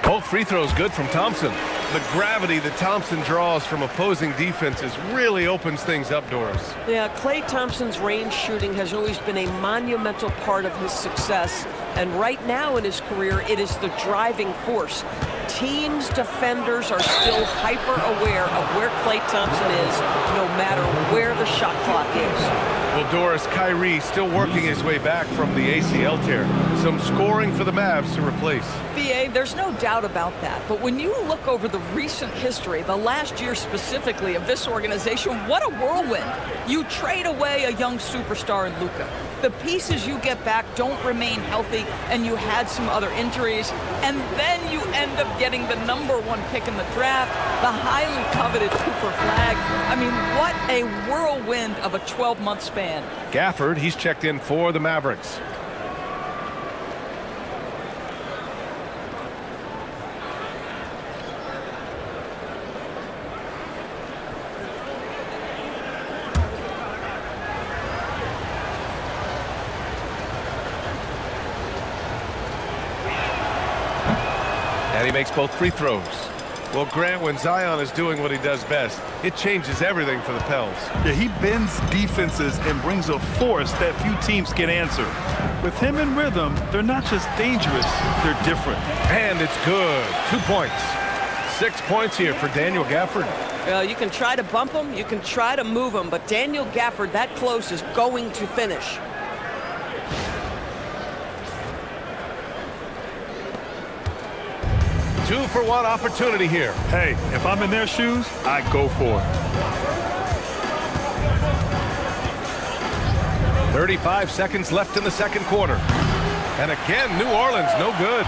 Both free throws good from Thompson. The gravity that Thompson draws from opposing defenses really opens things up, Doris. Yeah, Klay Thompson's range shooting has always been a monumental part of his success. And right now in his career, it is the driving force. Teams' defenders are still hyper-aware of where Klay Thompson is, no matter where the shot clock is. Well, Doris, Kyrie still working his way back from the ACL tear. Some scoring for the Mavs to replace. BA, there's no doubt about that. But when you look over the recent history, the last year specifically of this organization, what a whirlwind. You trade away a young superstar in Luka. The pieces you get back don't remain healthy, and you had some other injuries, and then you end up getting the #1 pick in the draft, the highly coveted Cooper Flag. I mean, what a whirlwind of a 12-month span. Gafford, he's checked in for the Mavericks. And he makes both free throws. Well, Grant, when Zion is doing what he does best, it changes everything for the Pels. Yeah, he bends defenses and brings a force that few teams can answer. With him in rhythm, they're not just dangerous, they're different. And it's good. 2 points. 6 points here for Daniel Gafford. Well, you can try to bump him, you can try to move him, but Daniel Gafford, that close, is going to finish. Two-for-one opportunity here. Hey, if I'm in their shoes, I go for it. 35 seconds left in the second quarter. And again, New Orleans, no good.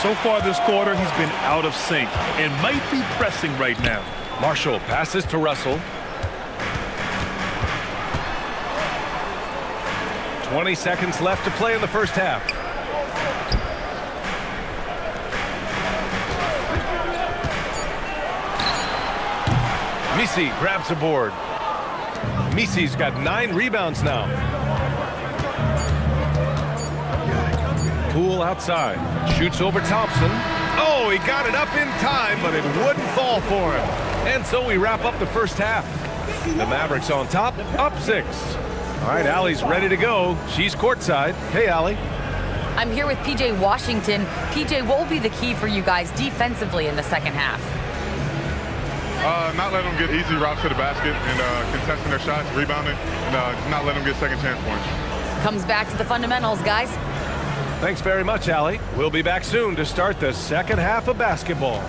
So far this quarter, he's been out of sync and might be pressing right now. Marshall passes to Russell. 20 seconds left to play in the first half. Misi grabs the board. Misi's got 9 rebounds now. Poole outside. Shoots over Thompson. Oh, he got it up in time, but it wouldn't fall for him. And so we wrap up the first half. The Mavericks on top, up 6. All right, Allie's ready to go. She's courtside. Hey, Allie. I'm here with PJ Washington. PJ, what will be the key for you guys defensively in the second half? Not letting them get easy routes to the basket and contesting their shots, rebounding, and not letting them get second chance points. Comes back to the fundamentals, guys. Thanks very much, Allie. We'll be back soon to start the second half of basketball.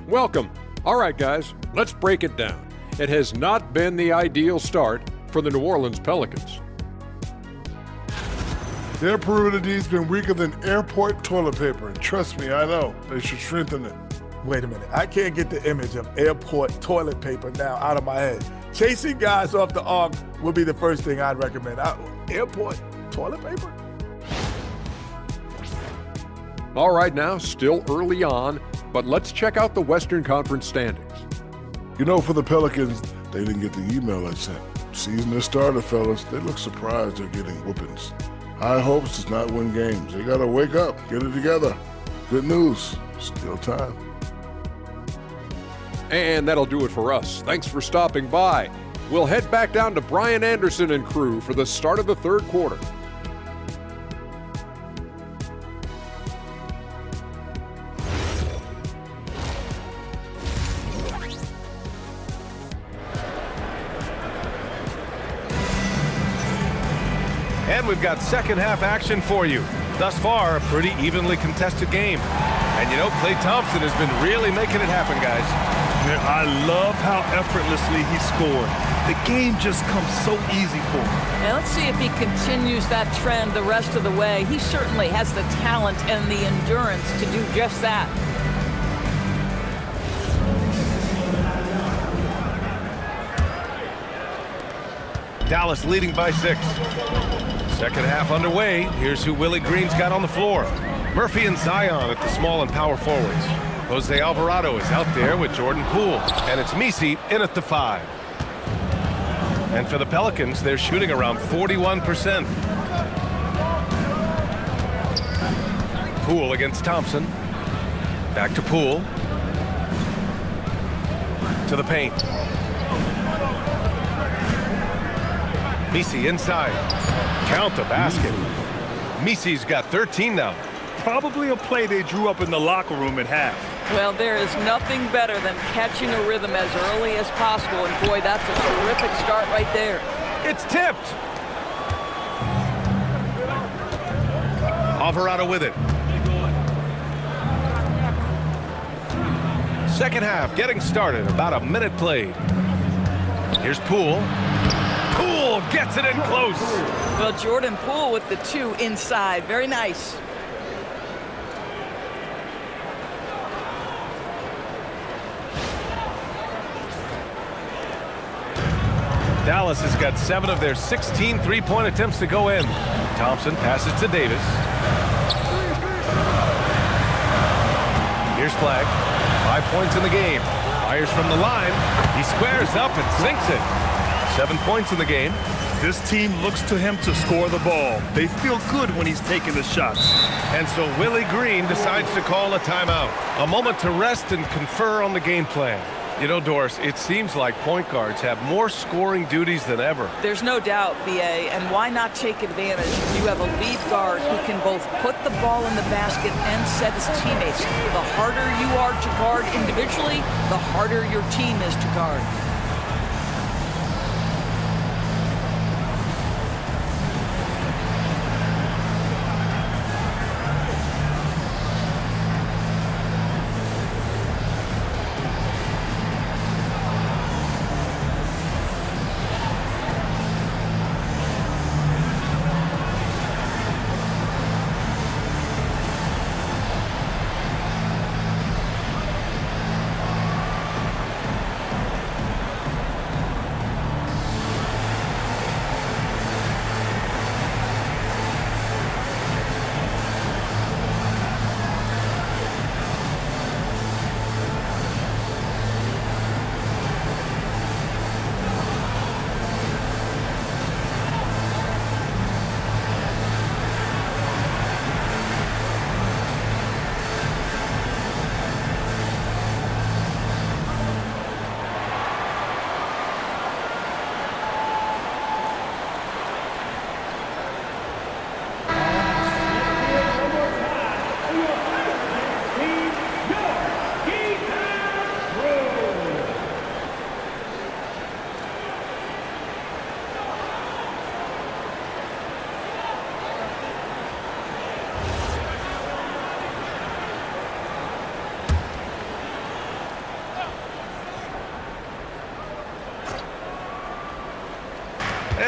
Welcome. All right, guys, let's break it down. It has not been the ideal start for the New Orleans Pelicans. Their perimeter D's been weaker than airport toilet paper. And trust me, I know. They should strengthen it. Wait a minute. I can't get the image of airport toilet paper now out of my head. Chasing guys off the arc would be the first thing I'd recommend. Airport toilet paper? All right, now, still early on, but let's check out the Western Conference standings. You know, for the Pelicans, they didn't get the email I sent. Season has started, fellas. They look surprised they're getting whoopings. High hopes does not win games. They gotta wake up, get it together. Good news, still time. And that'll do it for us. Thanks for stopping by. We'll head back down to Brian Anderson and crew for the start of the third quarter. And we've got second half action for you. Thus far, a pretty evenly contested game. And you know, Klay Thompson has been really making it happen, guys. Yeah, I love how effortlessly he scored. The game just comes so easy for him. Now let's see if he continues that trend the rest of the way. He certainly has the talent and the endurance to do just that. Dallas leading by 6. Second half underway. Here's who Willie Green's got on the floor. Murphy and Zion at the small and power forwards. Jose Alvarado is out there with Jordan Poole. And it's Misi in at the 5. And for the Pelicans, they're shooting around 41%. Poole against Thompson. Back to Poole. To the paint. Misi inside. Count the basket. Misi's got 13 now. Probably a play they drew up in the locker room at half. Well, there is nothing better than catching a rhythm as early as possible. And boy, that's a terrific start right there. It's tipped. Alvarado with it. Second half getting started. About a minute played. Here's Poole. Poole gets it in close. Well, Jordan Poole with the 2 inside. Very nice. Dallas has got 7 of their 16 three-point attempts to go in. Thompson passes to Davis. Here's Flag. 5 points in the game. Fires from the line. He squares up and sinks it. 7 points in the game. This team looks to him to score the ball. They feel good when he's taking the shots. And so Willie Green decides to call a timeout. A moment to rest and confer on the game plan. You know, Doris, it seems like point guards have more scoring duties than ever. There's no doubt, B.A., and why not take advantage? You have a lead guard who can both put the ball in the basket and set his teammates. The harder you are to guard individually, the harder your team is to guard.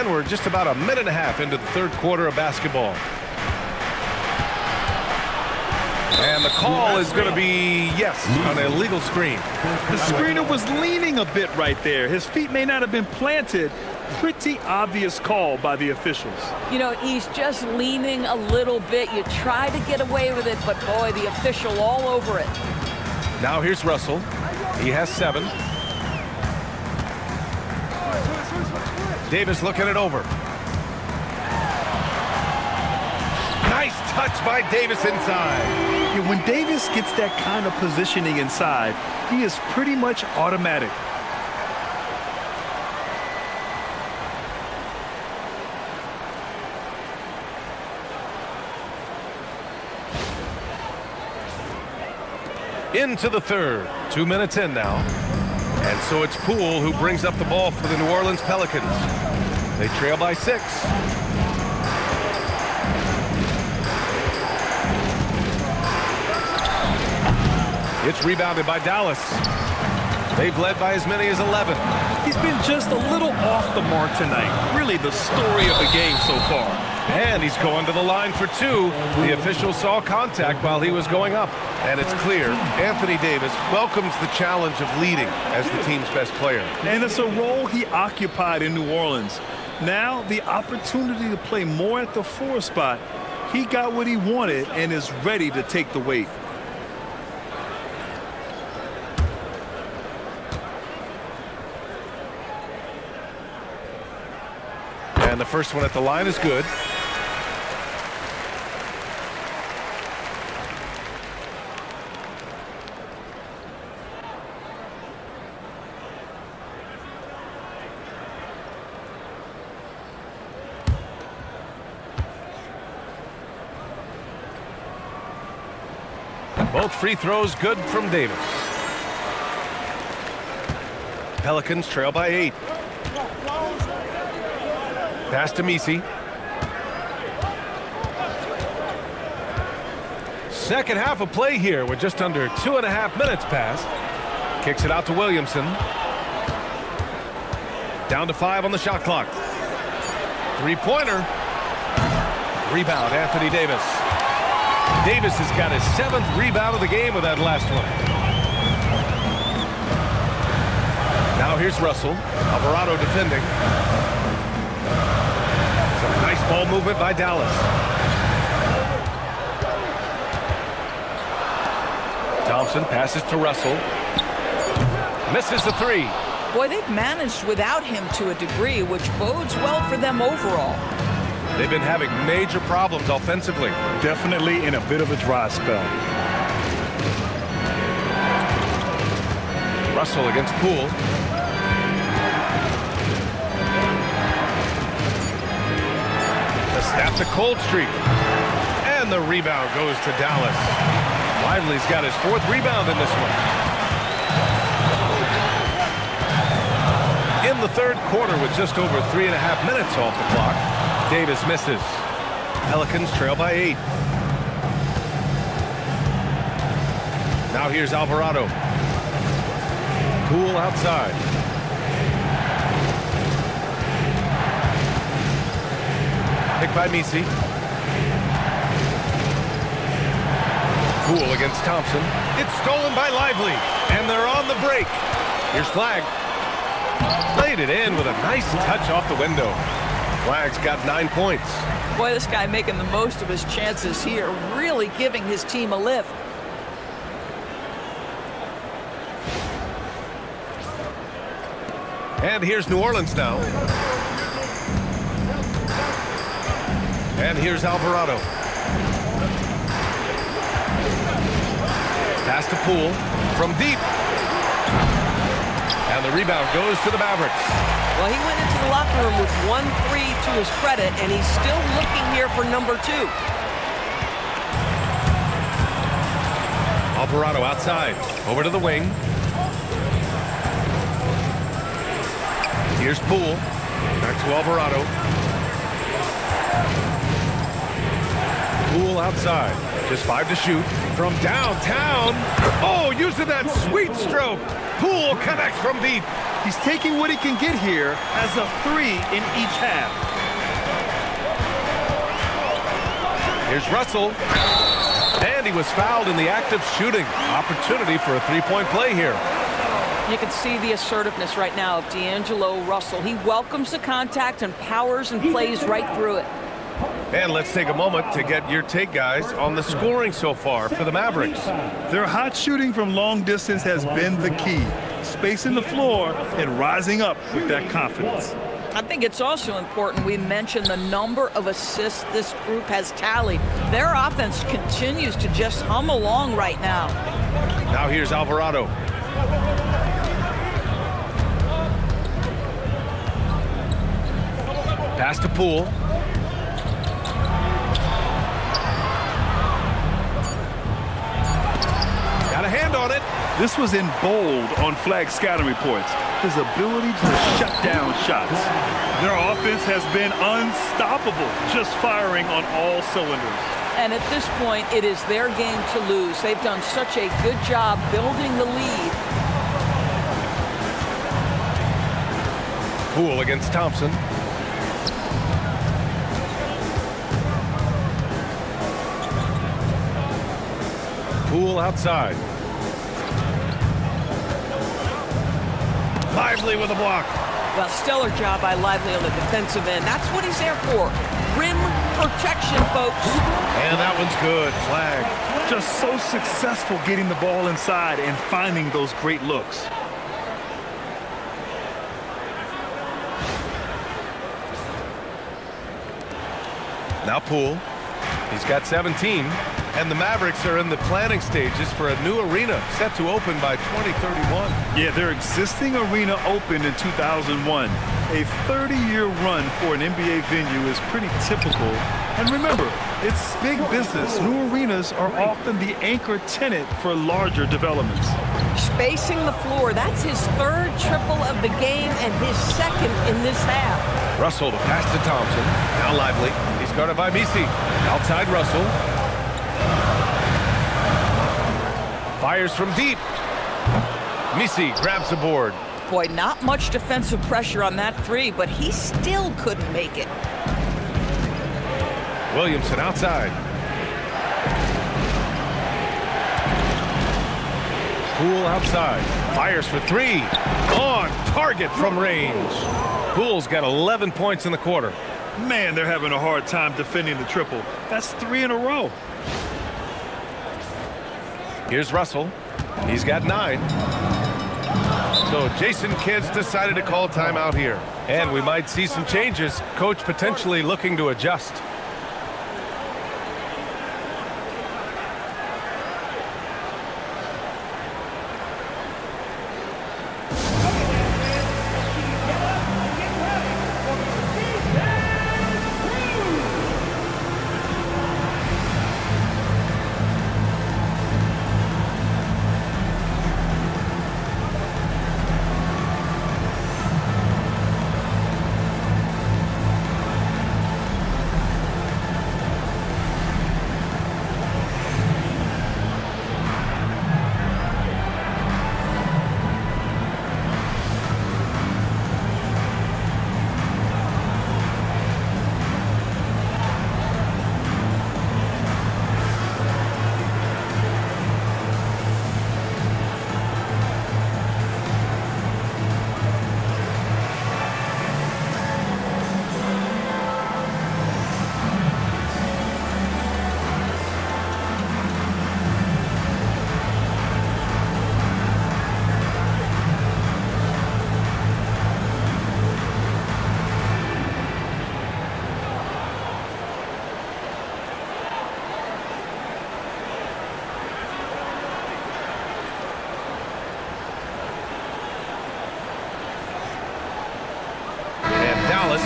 again, we're just about a minute and a half into the third quarter of basketball. And the call is going to be, yes, an illegal screen. The screener was leaning a bit right there. His feet may not have been planted. Pretty obvious call by the officials. You know, he's just leaning a little bit. You try to get away with it, but boy, the official all over it. Now here's Russell. He has 7. Davis looking it over. Nice touch by Davis inside. Yeah, when Davis gets that kind of positioning inside, he is pretty much automatic. Into the third. 2 minutes in now. And so it's Poole who brings up the ball for the New Orleans Pelicans. They trail by 6. It's rebounded by Dallas. They've led by as many as 11. He's been just a little off the mark tonight. Really the story of the game so far. And he's going to the line for 2. The official saw contact while he was going up. And it's clear Anthony Davis welcomes the challenge of leading as the team's best player. And it's a role he occupied in New Orleans. Now the opportunity to play more at the 4 spot. He got what he wanted and is ready to take the weight. And the first one at the line is good. Both free throws good from Davis. Pelicans trail by 8. Pass to Messi. Second half of play here with just under 2.5 minutes passed. Kicks it out to Williamson. Down to 5 on the shot clock. Three-pointer. Rebound, Anthony Davis. Davis has got his 7th rebound of the game with that last one. Now here's Russell. Alvarado defending. Some nice ball movement by Dallas. Thompson passes to Russell. Misses the 3. Boy, they've managed without him to a degree, which bodes well for them overall. They've been having major problems offensively. Definitely in a bit of a dry spell. Russell against Poole. To snap the cold streak. And the rebound goes to Dallas. Lively's got his 4th rebound in this one. In the third quarter with just over 3.5 minutes off the clock. Davis misses. Pelicans trail by 8. Now here's Alvarado. Poole outside. Picked by Messi. Poole against Thompson. It's stolen by Lively. And they're on the break. Here's Flag. Laid it in with a nice touch off the window. Flag's got 9 points. Boy, this guy making the most of his chances here, really giving his team a lift. And here's New Orleans now. And here's Alvarado. Pass to Poole from deep. And the rebound goes to the Mavericks. Well, he went into the locker room with 1 3 to his credit, and he's still looking here for number 2. Alvarado outside. Over to the wing. Here's Poole. Back to Alvarado. Poole outside. Just 5 to shoot. From downtown. Oh, using that sweet stroke. Poole connects from deep. He's taking what he can get here as a 3 in each half. Here's Russell. And he was fouled in the act of shooting. Opportunity for a three-point play here. You can see the assertiveness right now of D'Angelo Russell. He welcomes the contact and powers and plays right through it. And let's take a moment to get your take, guys, on the scoring so far for the Mavericks. Their hot shooting from long distance has been the key. Spacing the floor and rising up with that confidence. I think it's also important we mention the number of assists this group has tallied. Their offense continues to just hum along right now. Now here's Alvarado. Pass to Poole. Got a hand on it. This was in bold on flag scouting reports. His ability to shut down shots. Their offense has been unstoppable, just firing on all cylinders. And at this point, it is their game to lose. They've done such a good job building the lead. Poole against Thompson. Poole outside. Lively with a block. Well, stellar job by Lively on the defensive end. That's what he's there for. Rim protection, folks. And that one's good. Flag. Just so successful getting the ball inside and finding those great looks. Now Poole. He's got 17. And the Mavericks are in the planning stages for a new arena set to open by 2031. Yeah, their existing arena opened in 2001. A 30-year run for an NBA venue is pretty typical. And remember, it's big business. New arenas are often the anchor tenant for larger developments. Spacing the floor, that's his third triple of the game and his second in this half. Russell to pass to Thompson. Now Lively. He's guarded by Misi. Outside Russell. Fires from deep. Misi grabs the board. Boy, not much defensive pressure on that three, but he still couldn't make it. Williamson outside. Poole outside. Fires for three. On target from range. Poole's got 11 points in the quarter. Man, they're having a hard time defending the triple. That's 3 in a row. Here's Russell. He's got 9. So Jason Kidd's decided to call timeout here. And we might see some changes. Coach potentially looking to adjust.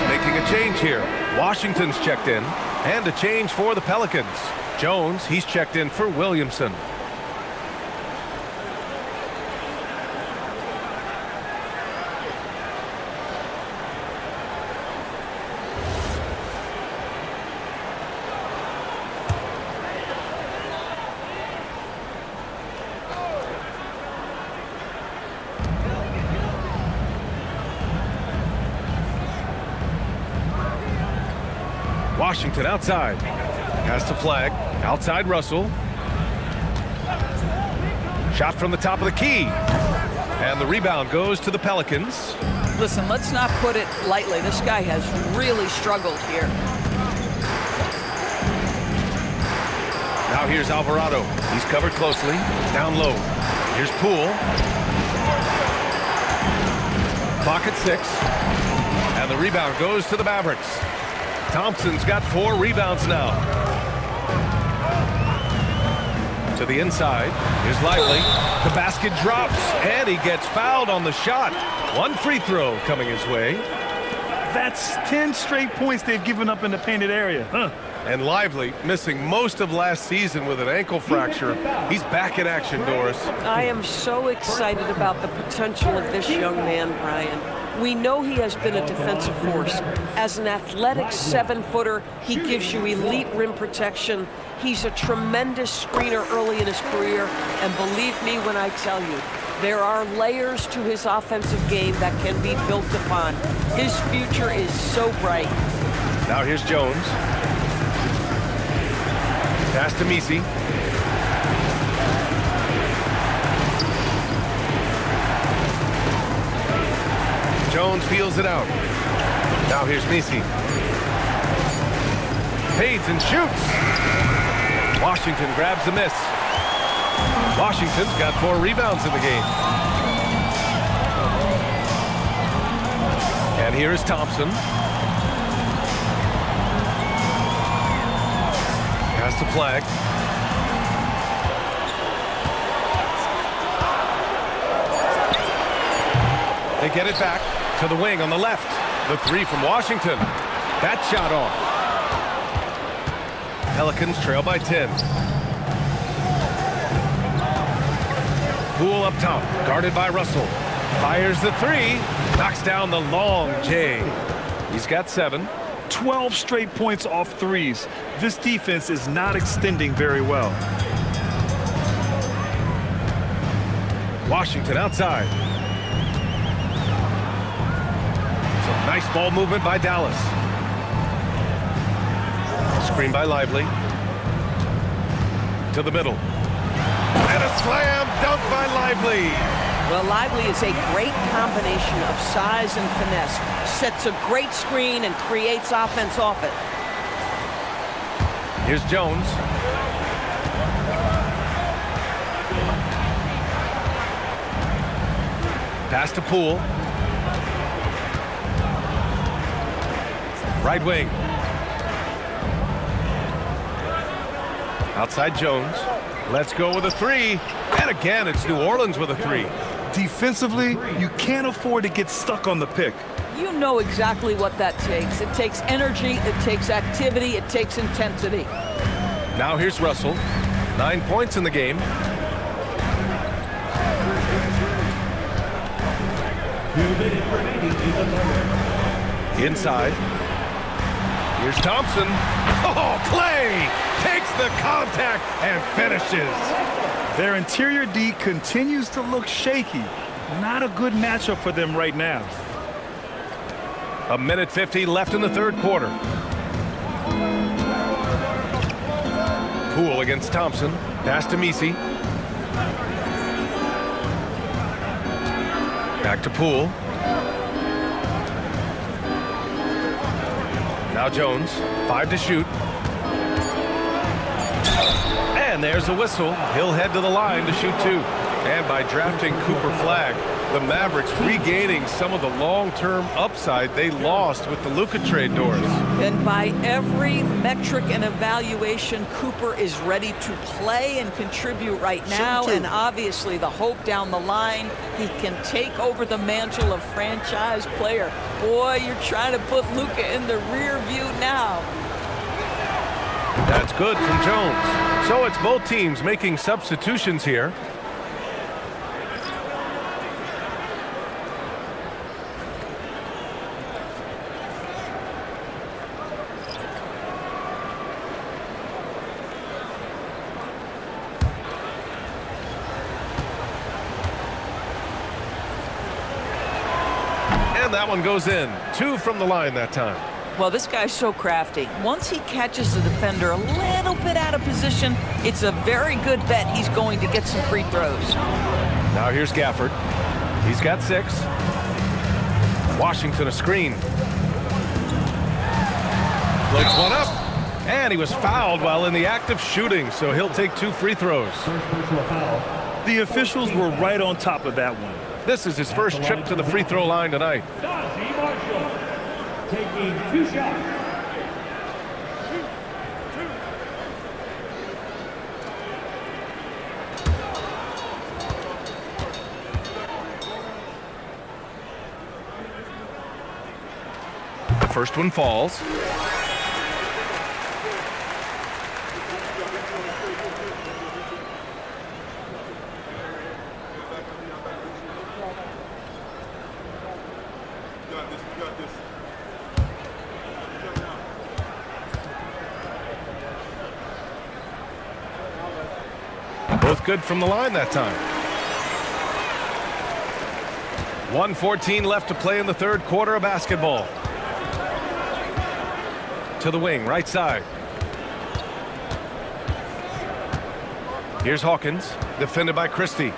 Making a change here. Washington's checked in, and a change for the Pelicans. Jones, he's checked in for Williamson. Washington outside. Pass to Flag. Outside Russell. Shot from the top of the key. And the rebound goes to the Pelicans. Listen, let's not put it lightly. This guy has really struggled here. Now here's Alvarado. He's covered closely. Down low. Here's Poole. Clock at 6. And the rebound goes to the Mavericks. Thompson's got 4 rebounds now. To the inside. Here's Lively. The basket drops, and he gets fouled on the shot. 1 free throw coming his way. That's 10 straight points they've given up in the painted area. And Lively, missing most of last season with an ankle fracture. He's back in action, Doris. I am so excited about the potential of this young man, Brian. We know he has been a defensive force. As an athletic 7-footer, he gives you elite rim protection. He's a tremendous screener early in his career. And believe me when I tell you, there are layers to his offensive game that can be built upon. His future is so bright. Now here's Jones. Pass to Messi. Jones feels it out. Now here's Messi. Fades and shoots. Washington grabs the miss. Washington's got 4 rebounds in the game. And here is Thompson. Pass to Flag. They get it back to the wing on the left. The 3 from Washington. That shot off. Pelicans trail by 10. Poole up top, guarded by Russell. Fires the 3. Knocks down the long J. He's got 7. 12 straight points off threes. This defense is not extending very well. Washington outside. Some nice ball movement by Dallas. Screen by Lively. To the middle. And a slam dunk by Lively. Well, Lively is a great combination of size and finesse. Sets a great screen and creates offense off it. Here's Jones. Pass to Poole. Right wing. Outside Jones. Let's go with a 3. And again, it's New Orleans with a 3. Defensively, you can't afford to get stuck on the pick. You know exactly what that takes. It takes energy, it takes activity, it takes intensity. Now here's Russell. 9 points in the game. Inside. Here's Thompson. Oh, Clay takes the contact and finishes. Their interior D continues to look shaky. Not a good matchup for them right now. 1:50 left in the 3rd quarter. Poole against Thompson. Pass to Messi. Back to Poole. Now Jones. 5 to shoot. And there's a whistle. He'll head to the line to shoot 2. And by drafting Cooper Flag, the Mavericks regaining some of the long-term upside they lost with the Luka trade, Doris. And by every metric and evaluation, Cooper is ready to play and contribute right now. And obviously the hope down the line, he can take over the mantle of franchise player. Boy, you're trying to put Luka in the rear view now. That's good from Jones. So it's both teams making substitutions here. That one goes in. 2 from the line that time. Well, this guy's so crafty. Once he catches the defender a little bit out of position, it's a very good bet he's going to get some free throws. Now here's Gafford. He's got 6. Washington a screen. Floats one up. And he was fouled while in the act of shooting, so he'll take 2 free throws. The officials were right on top of that one. This is his first trip to the free throw line tonight. Taking 2 shots. The first one falls. Both good from the line that time. 1:14 left to play in the third quarter of basketball. To the wing, right side. Here's Hawkins, defended by Christie.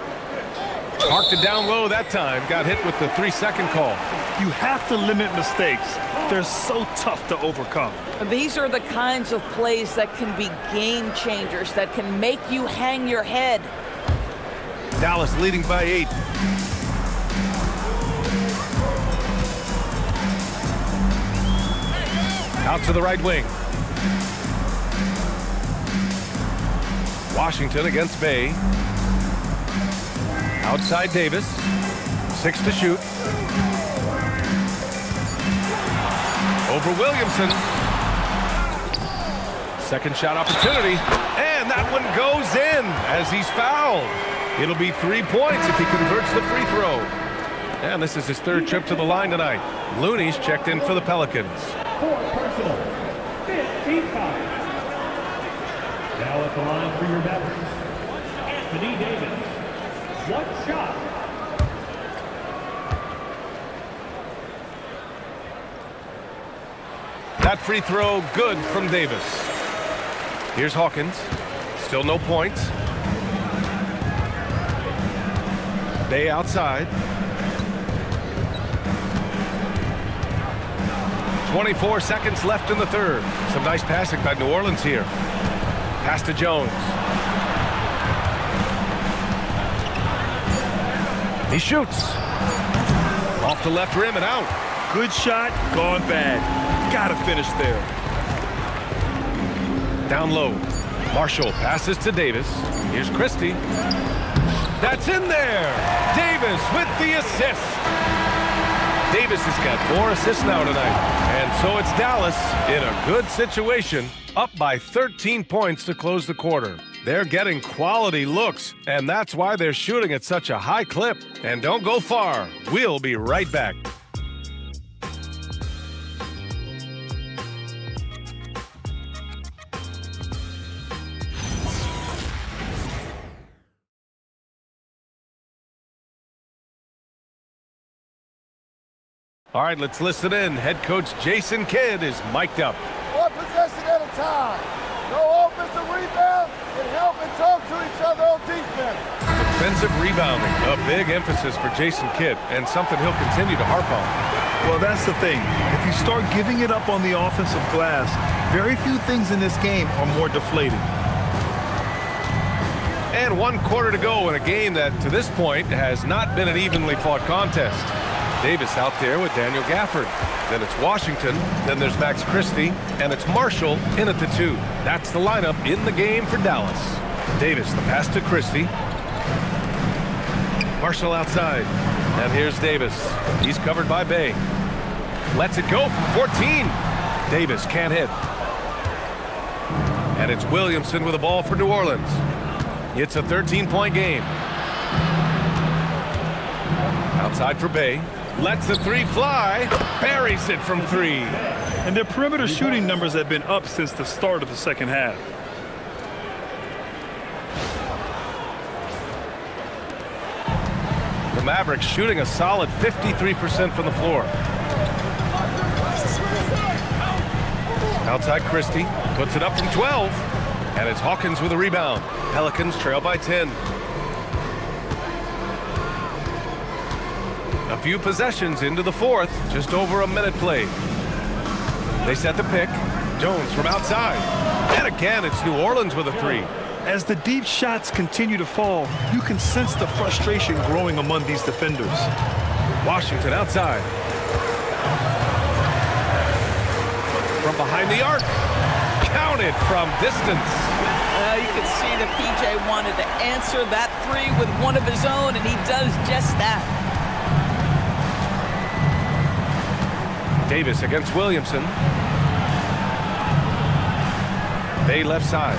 Parked it down low that time. Got hit with the 3-second call. You have to limit mistakes. They're so tough to overcome. These are the kinds of plays that can be game changers, that can make you hang your head. Dallas leading by 8. Out to the right wing. Washington against Bay. Outside Davis. 6 to shoot. Over Williamson. Second shot opportunity. And that one goes in as he's fouled. It'll be 3 points if he converts the free throw. And this is his third trip to the line tonight. Looney's checked in for the Pelicans. 4 personal. 15 foul. Now at the line for your Mavericks, Anthony Davis. 1 shot. That free throw good from Davis. Here's Hawkins. Still no points. Bay outside. 24 seconds left in the third. Some nice passing by New Orleans here. Pass to Jones. He shoots. Off the left rim and out. Good shot, gone bad. Gotta finish there. Down low. Marshall passes to Davis. Here's Christie. That's in there. Davis with the assist. Davis has got 4 assists now tonight. And so it's Dallas in a good situation, up by 13 points to close the quarter. They're getting quality looks, and that's why they're shooting at such a high clip. And don't go far. We'll be right back. All right, let's listen in. Head coach Jason Kidd is mic'd up. 1 possession at a time. No offensive rebounds and help and talk to each other on defense. Defensive rebounding, a big emphasis for Jason Kidd, and something he'll continue to harp on. Well, that's the thing. If you start giving it up on the offensive glass, very few things in this game are more deflating. And 1 quarter to go in a game that, to this point, has not been an evenly fought contest. Davis out there with Daniel Gafford. Then it's Washington. Then there's Max Christie. And it's Marshall in at the 2. That's the lineup in the game for Dallas. Davis, the pass to Christie. Marshall outside. And here's Davis. He's covered by Bay. Lets it go from 14. Davis can't hit. And it's Williamson with the ball for New Orleans. It's a 13-point game. Outside for Bay. Lets the 3 fly. Buries it from 3. And their perimeter shooting numbers have been up since the start of the second half. The Mavericks shooting a solid 53% from the floor. Outside Christie, puts it up from 12. And it's Hawkins with a rebound. Pelicans trail by 10. A few possessions into the fourth, just over a minute played. They set the pick. Jones from outside. And again, it's New Orleans with a three. As the deep shots continue to fall, you can sense the frustration growing among these defenders. Washington outside. From behind the arc. Counted from distance. You can see that PJ wanted to answer that three with one of his own, and he does just that. Davis against Williamson. Bay left side.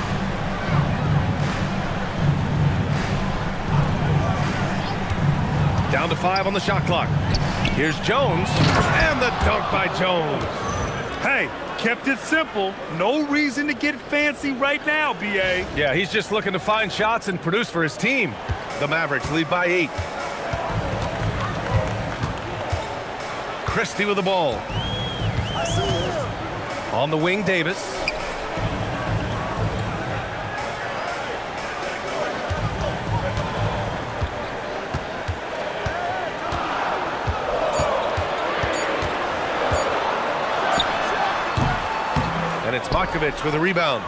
Down to 5 on the shot clock. Here's Jones, and the dunk by Jones. Hey, kept it simple. No reason to get fancy right now, B.A. Yeah, he's just looking to find shots and produce for his team. The Mavericks lead by 8. Christie with the ball. On the wing, Davis. And it's Markovic with a rebound.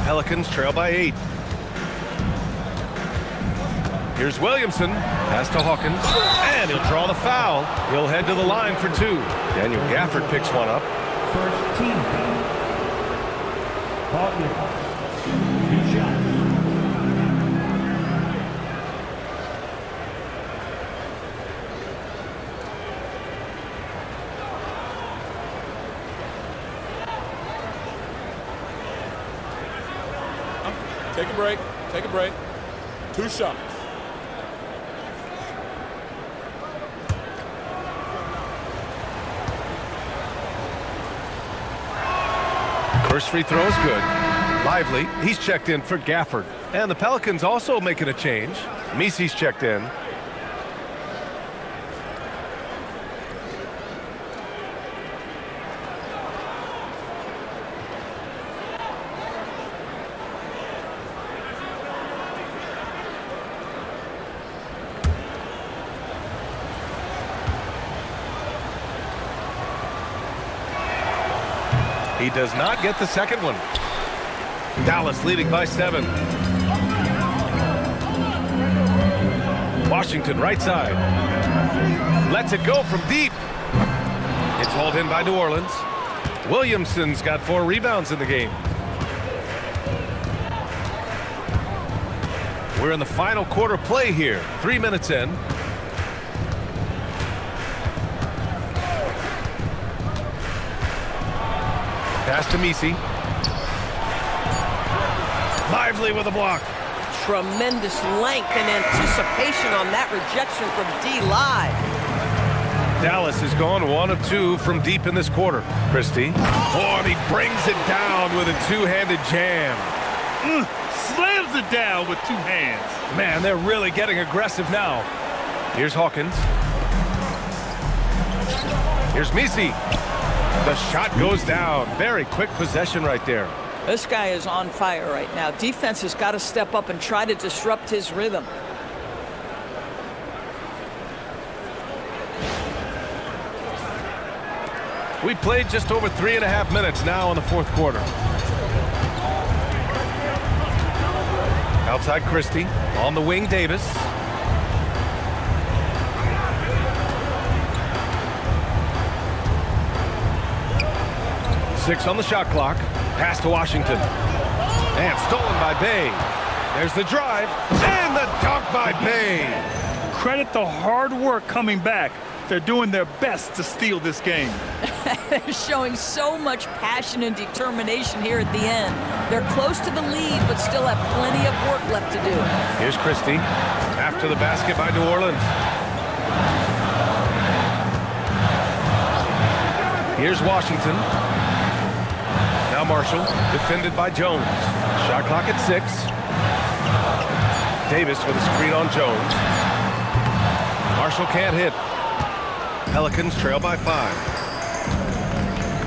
Pelicans trail by 8. Here's Williamson. Pass to Hawkins. And he'll draw the foul. He'll head to the line for 2. Daniel Gafford picks one up. First team foul. Hawkins. 2 shots. Take a break. Take a break. 2 shots. First free throw is good. Lively, he's checked in for Gafford. And the Pelicans also making a change. Misi's checked in. He does not get the second one. Dallas leading by 7. Washington right side. Lets it go from deep. It's hauled in by New Orleans. Williamson's got 4 rebounds in the game. We're in the final quarter play here. 3 minutes in. Pass to Misi. Lively with a block. Tremendous length and anticipation on that rejection from D-Live. Dallas has gone 1 of 2 from deep in this quarter. Christie. Oh, and he brings it down with a 2-handed jam. Slams it down with 2 hands. Man, they're really getting aggressive now. Here's Hawkins. Here's Misi. The shot goes down. Very quick possession right there. This guy is on fire right now. Defense has got to step up and try to disrupt his rhythm. We played just over 3.5 minutes now in the fourth quarter. Outside Christie. On the wing, Davis. Six on the shot clock. Pass to Washington. And stolen by Bay. There's the drive. And the dunk by Bay. Credit the hard work coming back. They're doing their best to steal this game. They're showing so much passion and determination here at the end. They're close to the lead, but still have plenty of work left to do. Here's Christie. After the basket by New Orleans. Here's Washington. Now Marshall, defended by Jones. Shot clock at 6. Davis with a screen on Jones. Marshall can't hit. Pelicans trail by 5.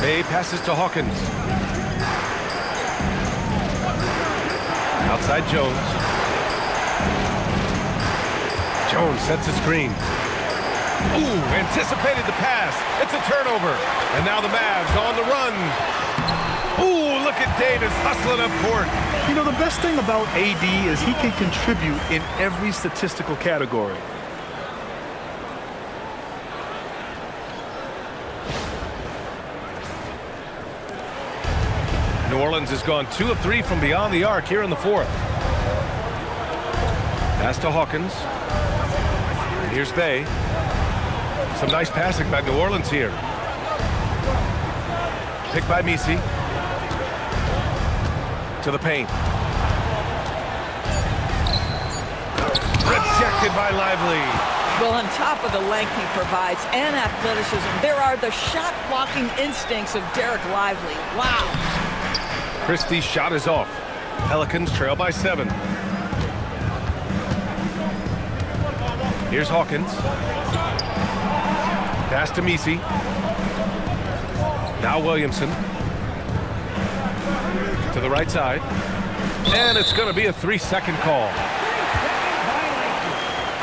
Bay passes to Hawkins. outside Jones. Jones sets a screen. Ooh, anticipated the pass. It's a turnover. And now the Mavs on the run. Ooh, look at Davis hustling up court. You know, the best thing about AD is he can contribute in every statistical category. New Orleans has gone 2 of 3 from beyond the arc here in the fourth. Pass to Hawkins. Here's Bay. Some nice passing by New Orleans here. Picked by Misi. To the paint. Rejected by Lively. Well, on top of the length he provides and athleticism, there are the shot-blocking instincts of Derek Lively. Wow. Christie's shot is off. Pelicans trail by 7. Here's Hawkins. Pass to Misi. Now Williamson. To the right side. And it's going to be a 3-second call.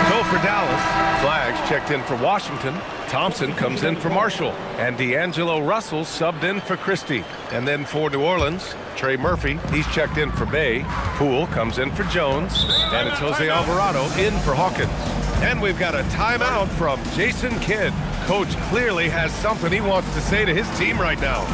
So for Dallas, Flags checked in for Washington. Thompson comes in for Marshall. And D'Angelo Russell subbed in for Christie. And then for New Orleans, Trey Murphy, he's checked in for Bay. Poole comes in for Jones. And it's Jose Alvarado in for Hawkins. And we've got a timeout from Jason Kidd. Coach clearly has something he wants to say to his team right now.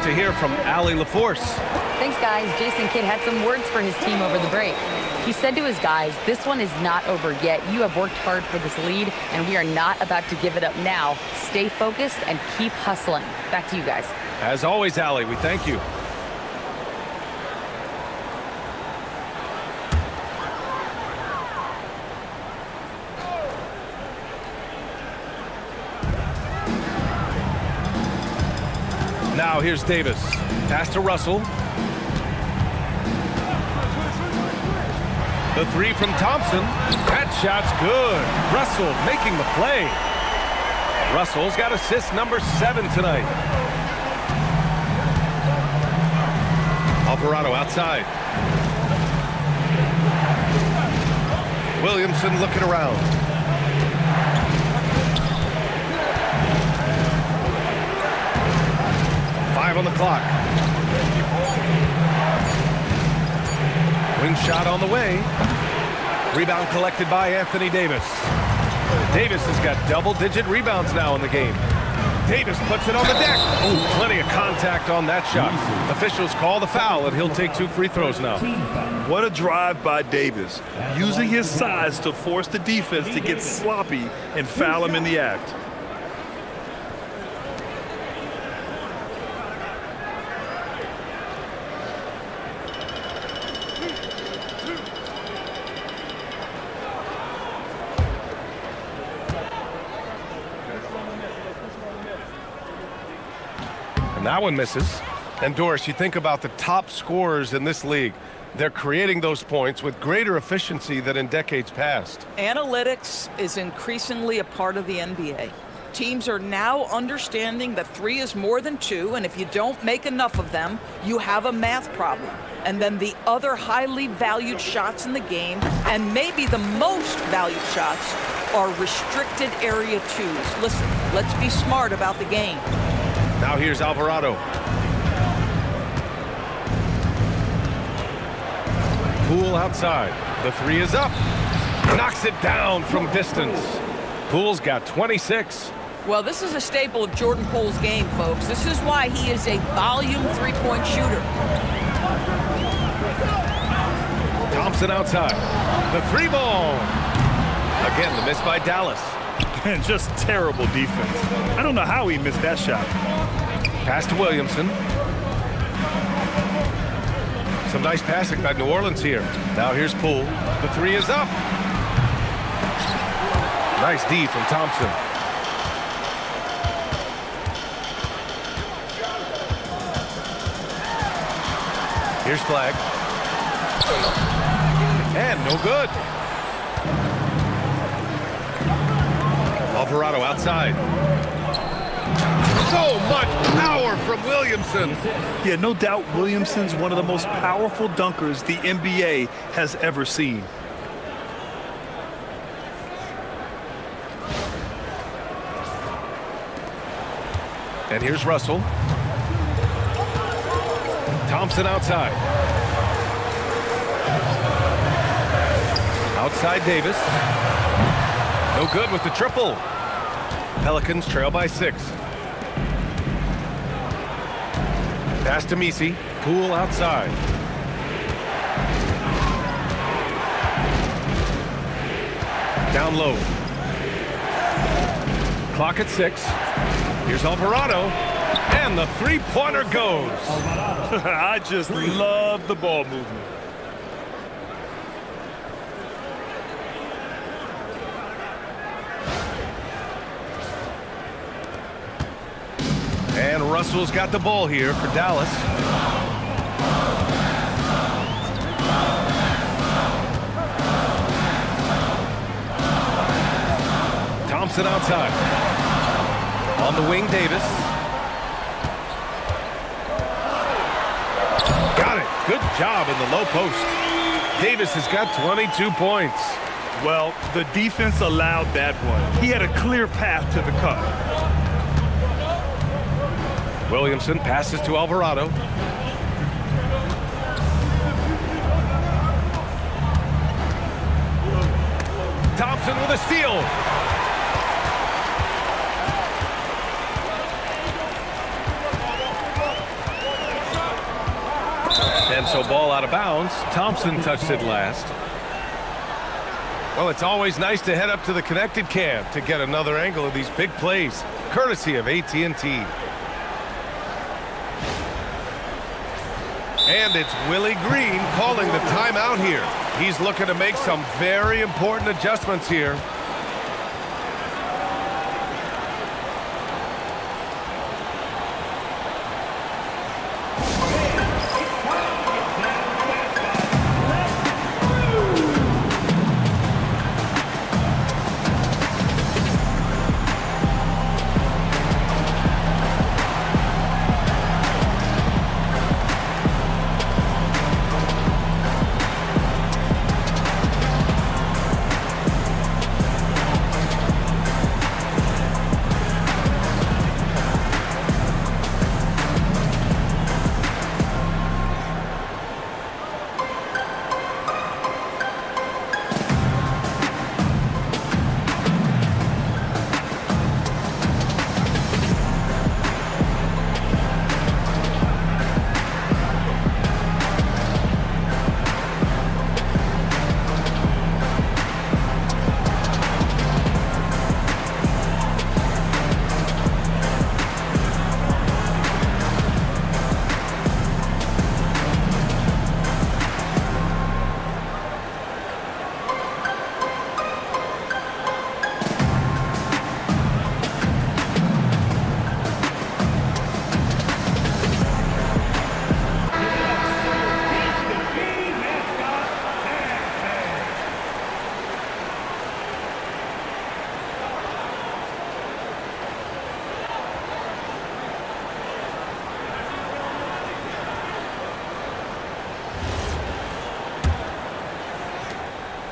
To hear from Allie LaForce. Thanks, guys. Jason Kidd had some words for his team over the break. He said to his guys, this one is not over yet. You have worked hard for this lead, and we are not about to give it up now. Stay focused and keep hustling. Back to you guys. As always, Allie, we thank you. Now here's Davis. Pass to Russell. The 3 from Thompson. That shot's good. Russell making the play. Russell's got assist number 7 tonight. Alvarado outside. Williamson looking around. On the clock. Wing shot on the way. Rebound collected by Anthony Davis. Davis has got double-digit rebounds now in the game. Davis puts it on the deck. Oh, plenty of contact on that shot. Officials call the foul, and he'll take 2 free throws now. What a drive by Davis, using his size to force the defense to get sloppy and foul him in the act. That one misses. And Doris, you think about the top scorers in this league. They're creating those points with greater efficiency than in decades past. Analytics is increasingly a part of the NBA. Teams are now understanding that 3 is more than 2, and if you don't make enough of them, you have a math problem. And then the other highly valued shots in the game, and maybe the most valued shots, are restricted area 2s. Listen, let's be smart about the game. Now here's Alvarado. Poole outside. The 3 is up. Knocks it down from distance. Poole's got 26. Well, this is a staple of Jordan Poole's game, folks. This is why he is a volume 3-point shooter. Thompson outside. The 3 ball. Again, the miss by Dallas. And just terrible defense. I don't know how he missed that shot. Pass to Williamson. Some nice passing by New Orleans here. Now here's Poole. The 3 is up. Nice D from Thompson. Here's Flag. And no good. Alvarado outside. So much power from Williamson. Yeah, no doubt Williamson's one of the most powerful dunkers the NBA has ever seen. And here's Russell. Thompson outside. Outside Davis. No good with the triple. Pelicans trail by 6. Pass to Messi. Poole outside. Down low. Clock at 6. Here's Alvarado. And the 3-pointer goes. I just love the ball movement. And Russell's got the ball here for Dallas. Thompson outside. On the wing, Davis. Got it. Good job in the low post. Davis has got 22 points. Well, the defense allowed that one. He had a clear path to the cut. Williamson passes to Alvarado. Thompson with a steal. And so ball out of bounds. Thompson touched it last. Well, it's always nice to head up to the connected cam to get another angle of these big plays, courtesy of AT&T. And it's Willie Green calling the timeout here. He's looking to make some very important adjustments here.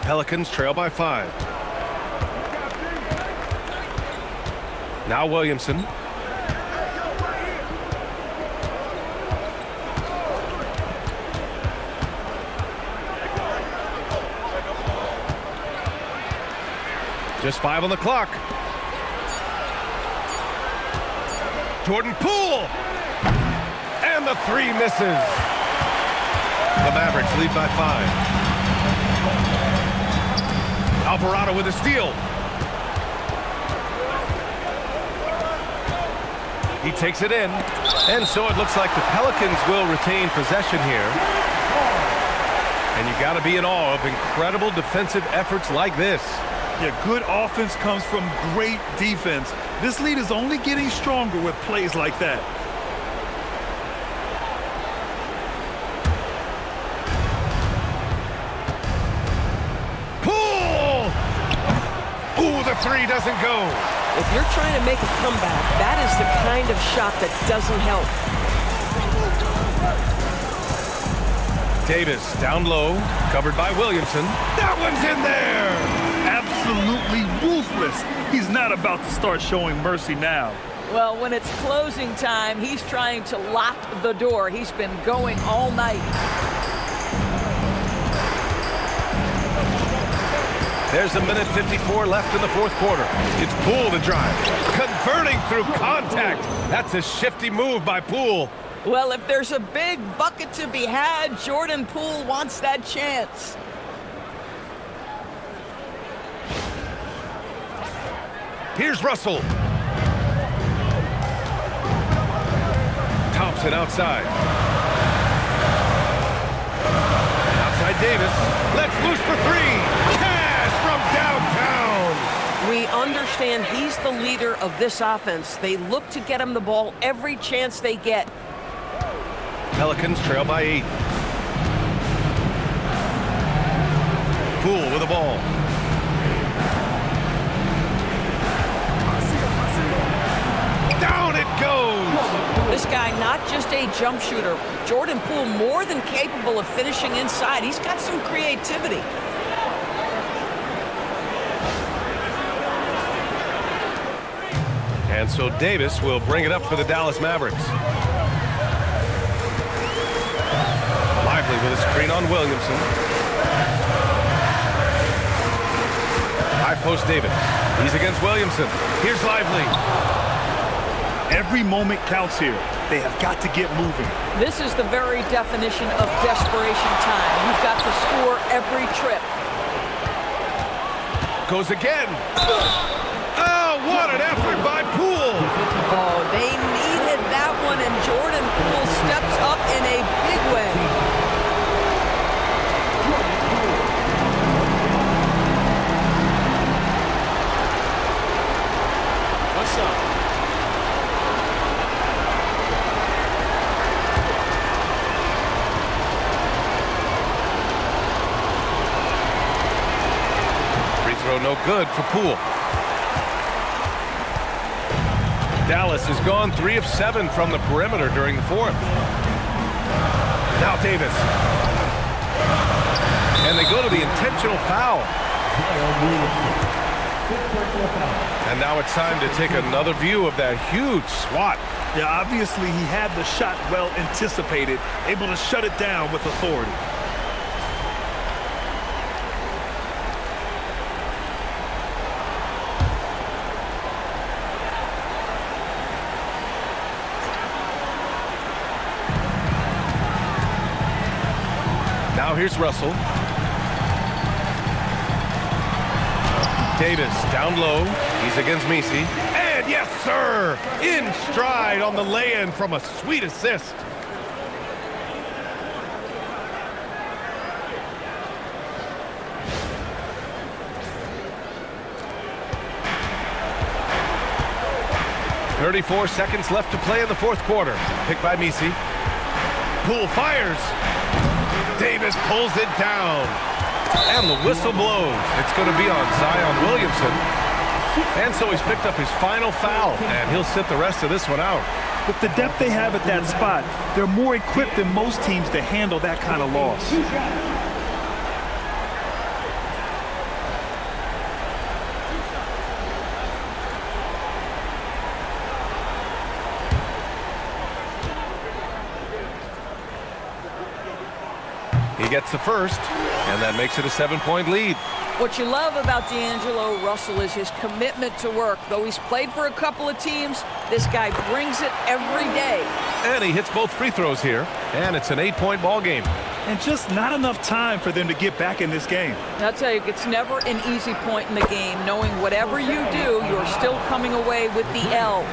Pelicans trail by 5. Now Williamson. Just 5 on the clock. Jordan Poole. And the 3 misses. The Mavericks lead by 5. Alvarado with a steal. He takes it in. And so it looks like the Pelicans will retain possession here. And you got to be in awe of incredible defensive efforts like this. Yeah, good offense comes from great defense. This lead is only getting stronger with plays like that. Poole! Ooh, the 3 doesn't go. If you're trying to make a comeback, that is the kind of shot that doesn't help. Davis down low, covered by Williamson. That one's in there! Absolutely ruthless. He's not about to start showing mercy now. Well, when it's closing time, he's trying to lock the door. He's been going all night. There's 1:54 left in the 4th quarter. It's Poole to drive. Converting through contact. That's a shifty move by Poole. Well, if there's a big bucket to be had, Jordan Poole wants that chance. Here's Russell. Thompson outside. Outside Davis. Let's loose for 3. Cash from downtown. We understand he's the leader of this offense. They look to get him the ball every chance they get. Pelicans trail by 8. Poole with the ball. Down it goes! This guy, not just a jump shooter. Jordan Poole more than capable of finishing inside. He's got some creativity. And so Davis will bring it up for the Dallas Mavericks. Lively with a screen on Williamson. High post Davis. He's against Williamson. Here's Lively. Every moment counts here. They have got to get moving. This is the very definition of desperation time. You've got to score every trip. Goes again. Oh, what an effort by Poole. Oh, they needed that one, and Jordan Poole steps up in a big way. What's up? No good for Poole. Dallas has gone 3 of 7 from the perimeter during the 4th. Now Davis. And they go to the intentional foul. And now it's time to take another view of that huge swat. Yeah, obviously he had the shot well anticipated, able to shut it down with authority. Now here's Russell. Davis down low. He's against Messi. And yes, sir! In stride on the lay-in from a sweet assist. .34 seconds left to play in the 4th quarter. Picked by Messi. Poole fires. Davis pulls it down. And the whistle blows. It's going to be on Zion Williamson. And so he's picked up his final foul, and he'll sit the rest of this one out. With the depth they have at that spot, they're more equipped than most teams to handle that kind of loss. He gets the first, and that makes it a 7-point lead. What you love about D'Angelo Russell is his commitment to work. Though he's played for a couple of teams, this guy brings it every day. And he hits both free throws here, and it's an 8-point ball game. And just not enough time for them to get back in this game. I'll tell you, it's never an easy point in the game, knowing whatever you do, you're still coming away with the L.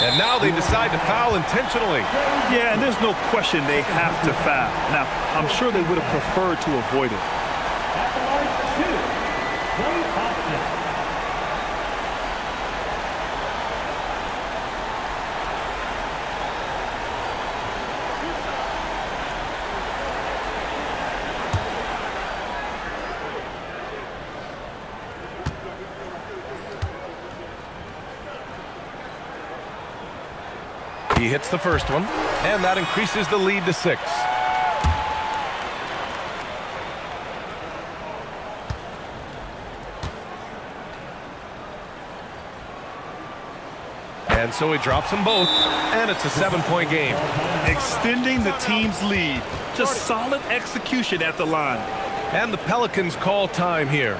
And now they decide to foul intentionally. Yeah, and there's no question they have to foul. Now, I'm sure they would have preferred to avoid it. At the line for 2, Klay Thompson. He hits the first one, and that increases the lead to 6. And so he drops them both, and it's a 7-point game. Extending the team's lead. Just solid execution at the line. And the Pelicans call time here.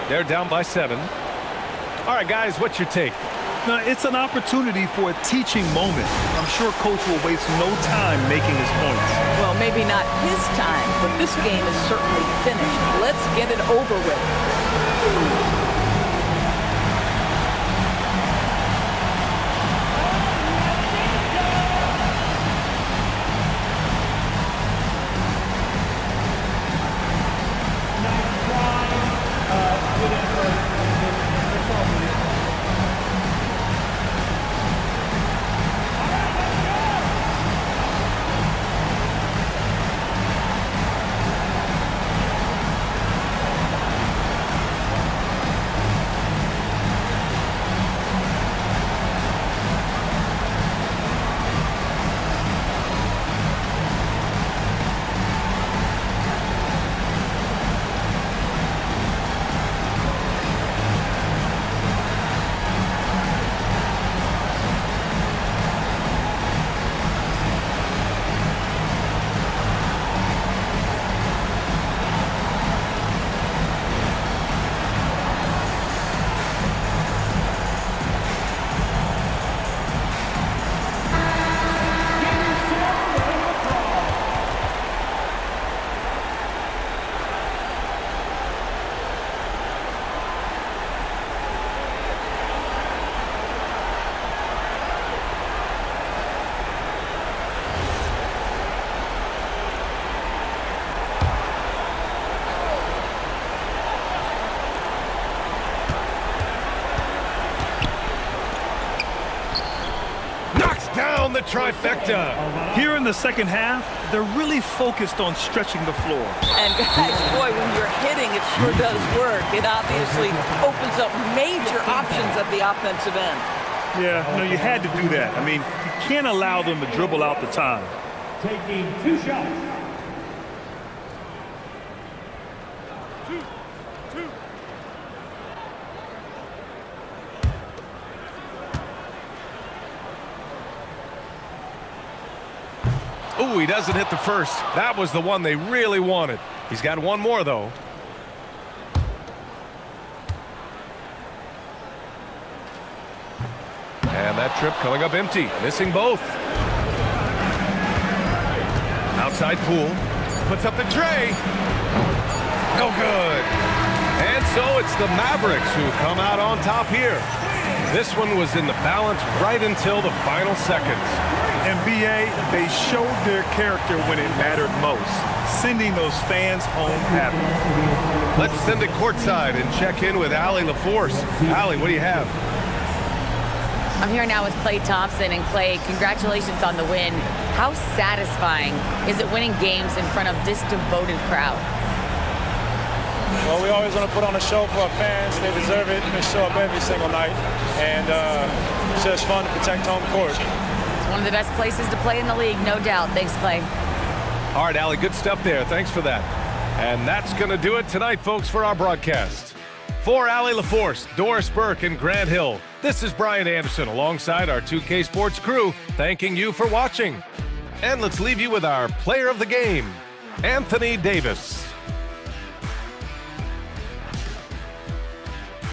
They're down by 7. All right, guys, what's your take? Now, it's an opportunity for a teaching moment. I'm sure Coach will waste no time making his points. Well, maybe not his time, but this game is certainly finished. Let's get it over with. The trifecta. Here in the second half, they're really focused on stretching the floor. And guys, boy, when you're hitting, it sure does work. It obviously opens up major options at the offensive end. Yeah, no, you had to do that. I mean, you can't allow them to dribble out the time. Taking 2 shots. Ooh, he doesn't hit the first. That was the one they really wanted. He's got one more, though. And that trip coming up empty, missing both. Outside Poole, puts up the tray. No good. And so it's the Mavericks who come out on top here. This one was in the balance right until the final seconds. And BA, they showed their character when it mattered most, sending those fans home happy. Let's send it courtside and check in with Allie LaForce. Allie, what do you have? I'm here now with Klay Thompson. And Klay, congratulations on the win. How satisfying is it winning games in front of this devoted crowd? Well, we always want to put on a show for our fans. They deserve it. They show up every single night. And it's just fun to protect home court. It's one of the best places to play in the league, no doubt. Thanks, Klay. All right, Allie, good stuff there. Thanks for that. And that's going to do it tonight, folks, for our broadcast. For Allie LaForce, Doris Burke, and Grant Hill, This is Brian Anderson alongside our 2K Sports crew, thanking you for watching. And let's leave you with our player of the game, Anthony Davis.